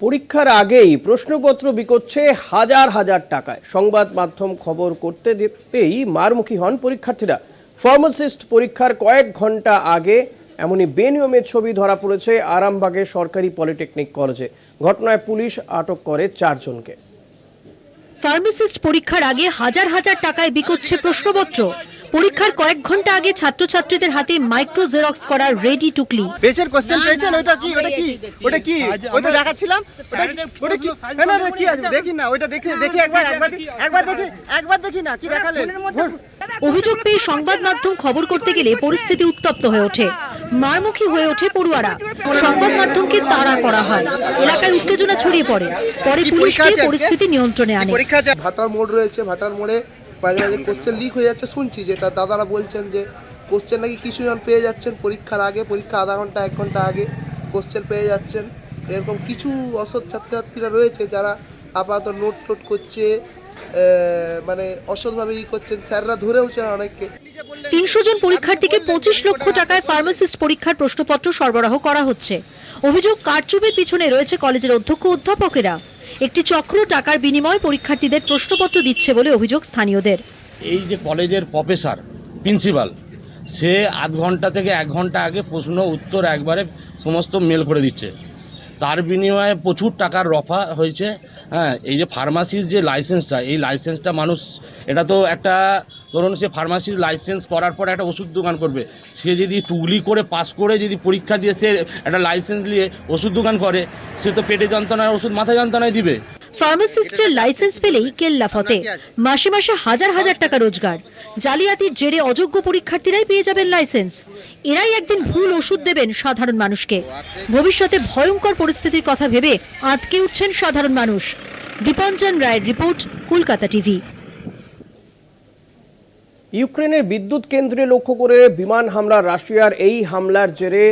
পরীক্ষার আগেই প্রশ্নপত্র বিকোচ্ছে হাজার হাজার টাকায়। সংবাদ মাধ্যম খবর করতে যেতেই মারমুখী হন পরীক্ষার্থীরা। ফার্মাসিস্ট পরীক্ষার কয়েক ঘন্টা আগে এমনই বেনিয়মের ছবি ধরা পড়েছে আরামবাগের সরকারি পলিটেকনিক কলেজে। ঘটনায় পুলিশ আটক করে 4 জনকে। ফার্মাসিস্ট পরীক্ষার আগে হাজার হাজার টাকায় বিকোচ্ছে প্রশ্নপত্র। পরীক্ষার কয়েক ঘন্টা আগে ছাত্রছাত্রীদের হাতে মাইক্রো জেরক্স করার রেডি টুকলি। পেজের কোশ্চেন পেয়েছেন? ওটা কি ওটা দেখাচ্ছিলাম, ওটা কি না না কি আছে দেখি না, ওটা দেখি একবার দেখি না কি দেখালেন। অভিযোগ পেয়ে সংবাদ মাধ্যম খবর করতে গেলে পরিস্থিতি উত্তপ্ত হয়ে ওঠে। মারমুখী হয়ে ওঠে পড়ুয়ারা। সংবাদ মাধ্যমকে তাড়া করা হয়। এলাকায় উত্তেজনা ছড়িয়ে পড়ে। পরে পুলিশ গিয়ে পরিস্থিতি নিয়ন্ত্রণে আনে। ভাটার মোড় রয়েছে, ভাটার মোড়ে মাঝে মাঝে কোশ্চেন লিক হয়ে যাচ্ছে শুনছি, যেটা দাদারা বলছেন যে কোশ্চেন নাকি কিছু জন পেয়ে যাচ্ছেন পরীক্ষার আগে, পরীক্ষা আধা ঘন্টা 1 ঘন্টা আগে কোশ্চেন পেয়ে যাচ্ছেন। এরকম কিছু অসৎ ছাত্রছাত্রীরা রয়েছে যারা আপাতত নোট টোট করছে, মানে অসৎভাবে করছেন, স্যাররা ধরেওছে অনেককে। 300 জন পরীক্ষার্থীকে 25 লক্ষ টাকায় ফার্মাসিস্ট পরীক্ষার প্রশ্নপত্র সরবরাহ করা হচ্ছে। অভিযোগ কারচুপির পিছনে রয়েছে কলেজের অধ্যক্ষ অধ্যাপকেরা। একটি চক্র টাকার বিনিময়ে পরীক্ষার্থীদের প্রশ্নপত্র দিচ্ছে বলে অভিযোগ স্থানীয়দের। এই যে কলেজের প্রফেসর প্রিন্সিপাল, সে আধ ঘন্টা থেকে 1 ঘন্টা আগে প্রশ্ন উত্তর একবারে সমস্ত মেল করে দিচ্ছে। তার বিনিময়ে প্রচুর টাকার রফা হয়েছে। হ্যাঁ, এই যে ফার্মাসির যে লাইসেন্সটা, এই লাইসেন্সটা মানুষ, এটা তো একটা ধরুন সে ফার্মাসির লাইসেন্স করার পর একটা ওষুধ দোকান করবে, সে যদি টুগলি করে পাস করে যদি পরীক্ষা দিয়ে সে একটা লাইসেন্স নিয়ে ওষুধ দোকান করে, সে তো পেটে যন্ত্রণার ওষুধ মাথা যন্ত্রণায় দিবে। ফার্মাসিস্টের লাইসেন্স পেলেই কেল্লা ফতে। মাসে মাসে হাজার হাজার টাকা রোজগার। জালিয়াতির জেরে অযোগ্য পরীক্ষার্থীরাই পেয়ে যাবেন লাইসেন্স। এরাই একদিন ভুল ওষুধ দেবেন সাধারণ মানুষকে। ভবিষ্যতে ভয়ঙ্কর পরিস্থিতির কথা ভেবে আটকে উঠছেন সাধারণ মানুষ। দীপঞ্জন রায়ের রিপোর্ট, কলকাতা টিভি। ইউক্রেনের বিদ্যুৎ কেন্দ্রে লক্ষ্য করে বিমান হামলা। রাশিয়ার এই হামলার জেরে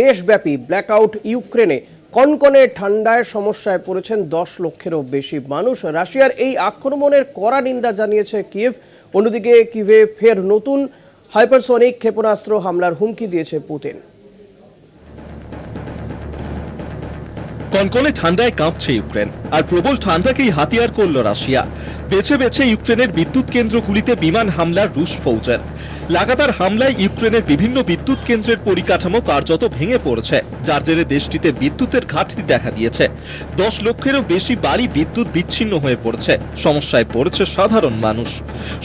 দেশব্যাপী ব্ল্যাকআউট। ইউক্রেনে কনকনে ঠান্ডায় সমস্যায় পড়েছেন 10 লক্ষেরও বেশি মানুষ। রাশিয়ার এই আক্রমণের কড়া নিন্দা জানিয়েছে কিয়েভ। অন্যদিকে কিয়েভে ফের নতুন হাইপারসনিক ক্ষেপণাস্ত্র হামলার হুমকি দিয়েছে পুতিন। কনকনে ঠান্ডায় কাঁপছে ইউক্রেন, আর প্রবল ঠান্ডাকেই হাতিয়ার করল রাশিয়া। বেছে বেছে ইউক্রেনের বিদ্যুৎ কেন্দ্রগুলিতে বিমান হামলার রুশ ফৌজের। লাগাতার হামলায় ইউক্রেনের বিভিন্ন বিদ্যুৎ কেন্দ্রের পরিকাঠামো কার্যত ভেঙে পড়েছে, যার জেরে দেশটিতে বিদ্যুতের ঘাটতি দেখা দিয়েছে। 10 লক্ষেরও বেশি বাড়ি বিদ্যুৎ বিচ্ছিন্ন হয়ে পড়েছে। সমস্যায় পড়েছে সাধারণ মানুষ।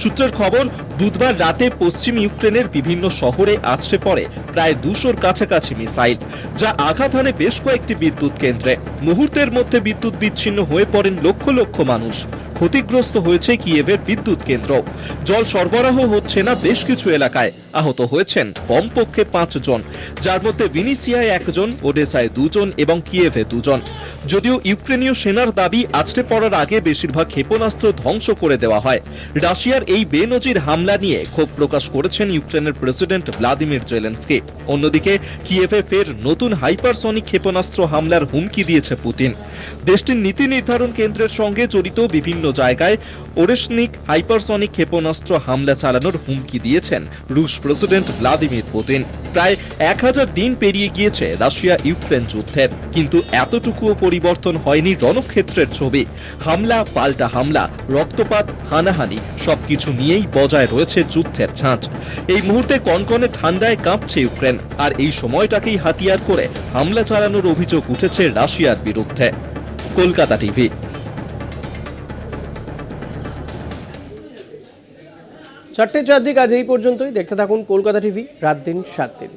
সূত্রের খবর, বুধবার রাতে পশ্চিম ইউক্রেনের বিভিন্ন শহরে আছড়ে পড়ে প্রায় 200-র কাছাকাছি মিসাইল, যা আঘাত হানে বেশ কয়েকটি বিদ্যুৎ কেন্দ্রে। মুহূর্তের মধ্যে বিদ্যুৎ বিচ্ছিন্ন হয়ে পড়েন লক্ষ লক্ষ মানুষ। ক্ষতিগ্রস্ত হয়েছে কিয়েভের বিদ্যুৎ কেন্দ্র। জল সরবরাহ হচ্ছে না বেশ কিছু এলাকায়। আহত হয়েছেন কমপক্ষে 5 জন, যার মধ্যে ভিনিসিয়ায় 1 জন, ওডেসায় 2 জন এবং কিয়েভে 2 জন। যদিও ইউক্রেনীয় সেনার দাবি, আছড়ে পড়ার আগে বেশিরভাগ ক্ষেপণাস্ত্র ধ্বংস করে দেওয়া হয়। রাশিয়ার এই বেনজির হামলা নিয়ে ক্ষোভ প্রকাশ করেছেন ইউক্রেনের প্রেসিডেন্ট ভ্লাদিমির জেলেনস্কি। অন্যদিকে কিয়েভে ফের নতুন হাইপারসনিক ক্ষেপণাস্ত্র হামলার হুমকি দিয়েছে পুতিন। দেশটির নীতি নির্ধারণ কেন্দ্রের সঙ্গে জড়িত বিভিন্ন জায়গায় ওরেশনিক হাইপারসনিক ক্ষেপণাস্ত্র হামলা চালানোর হুমকি দিয়েছেন রুশ প্রেসিডেন্ট ভ্লাদিমির পুতিন। প্রায় 1000 দিন পেরিয়ে গিয়েছে রাশিয়া ইউক্রেন যুদ্ধের, কিন্তু এতটুকুও পরিবর্তন হয়নি রণক্ষেত্রের ছবি। হামলা পাল্টা হামলা, রক্তপাত, হানাহানি সবকিছু নিয়েই বজায় রয়েছে যুদ্ধের ছাঁচ। এই মুহূর্তে কনকনে ঠান্ডায় কাঁপছে ইউক্রেন, আর এই সময়টাকেই হাতিয়ার করে হামলা চালানোর অভিযোগ উঠেছে রাশিয়ার বিরুদ্ধে। কলকাতা টিভি। 4টে 4 দিক আজ এই পর্যন্তই। দেখতে থাকুন কলকাতা টিভি, রাত দিন 7 দিন।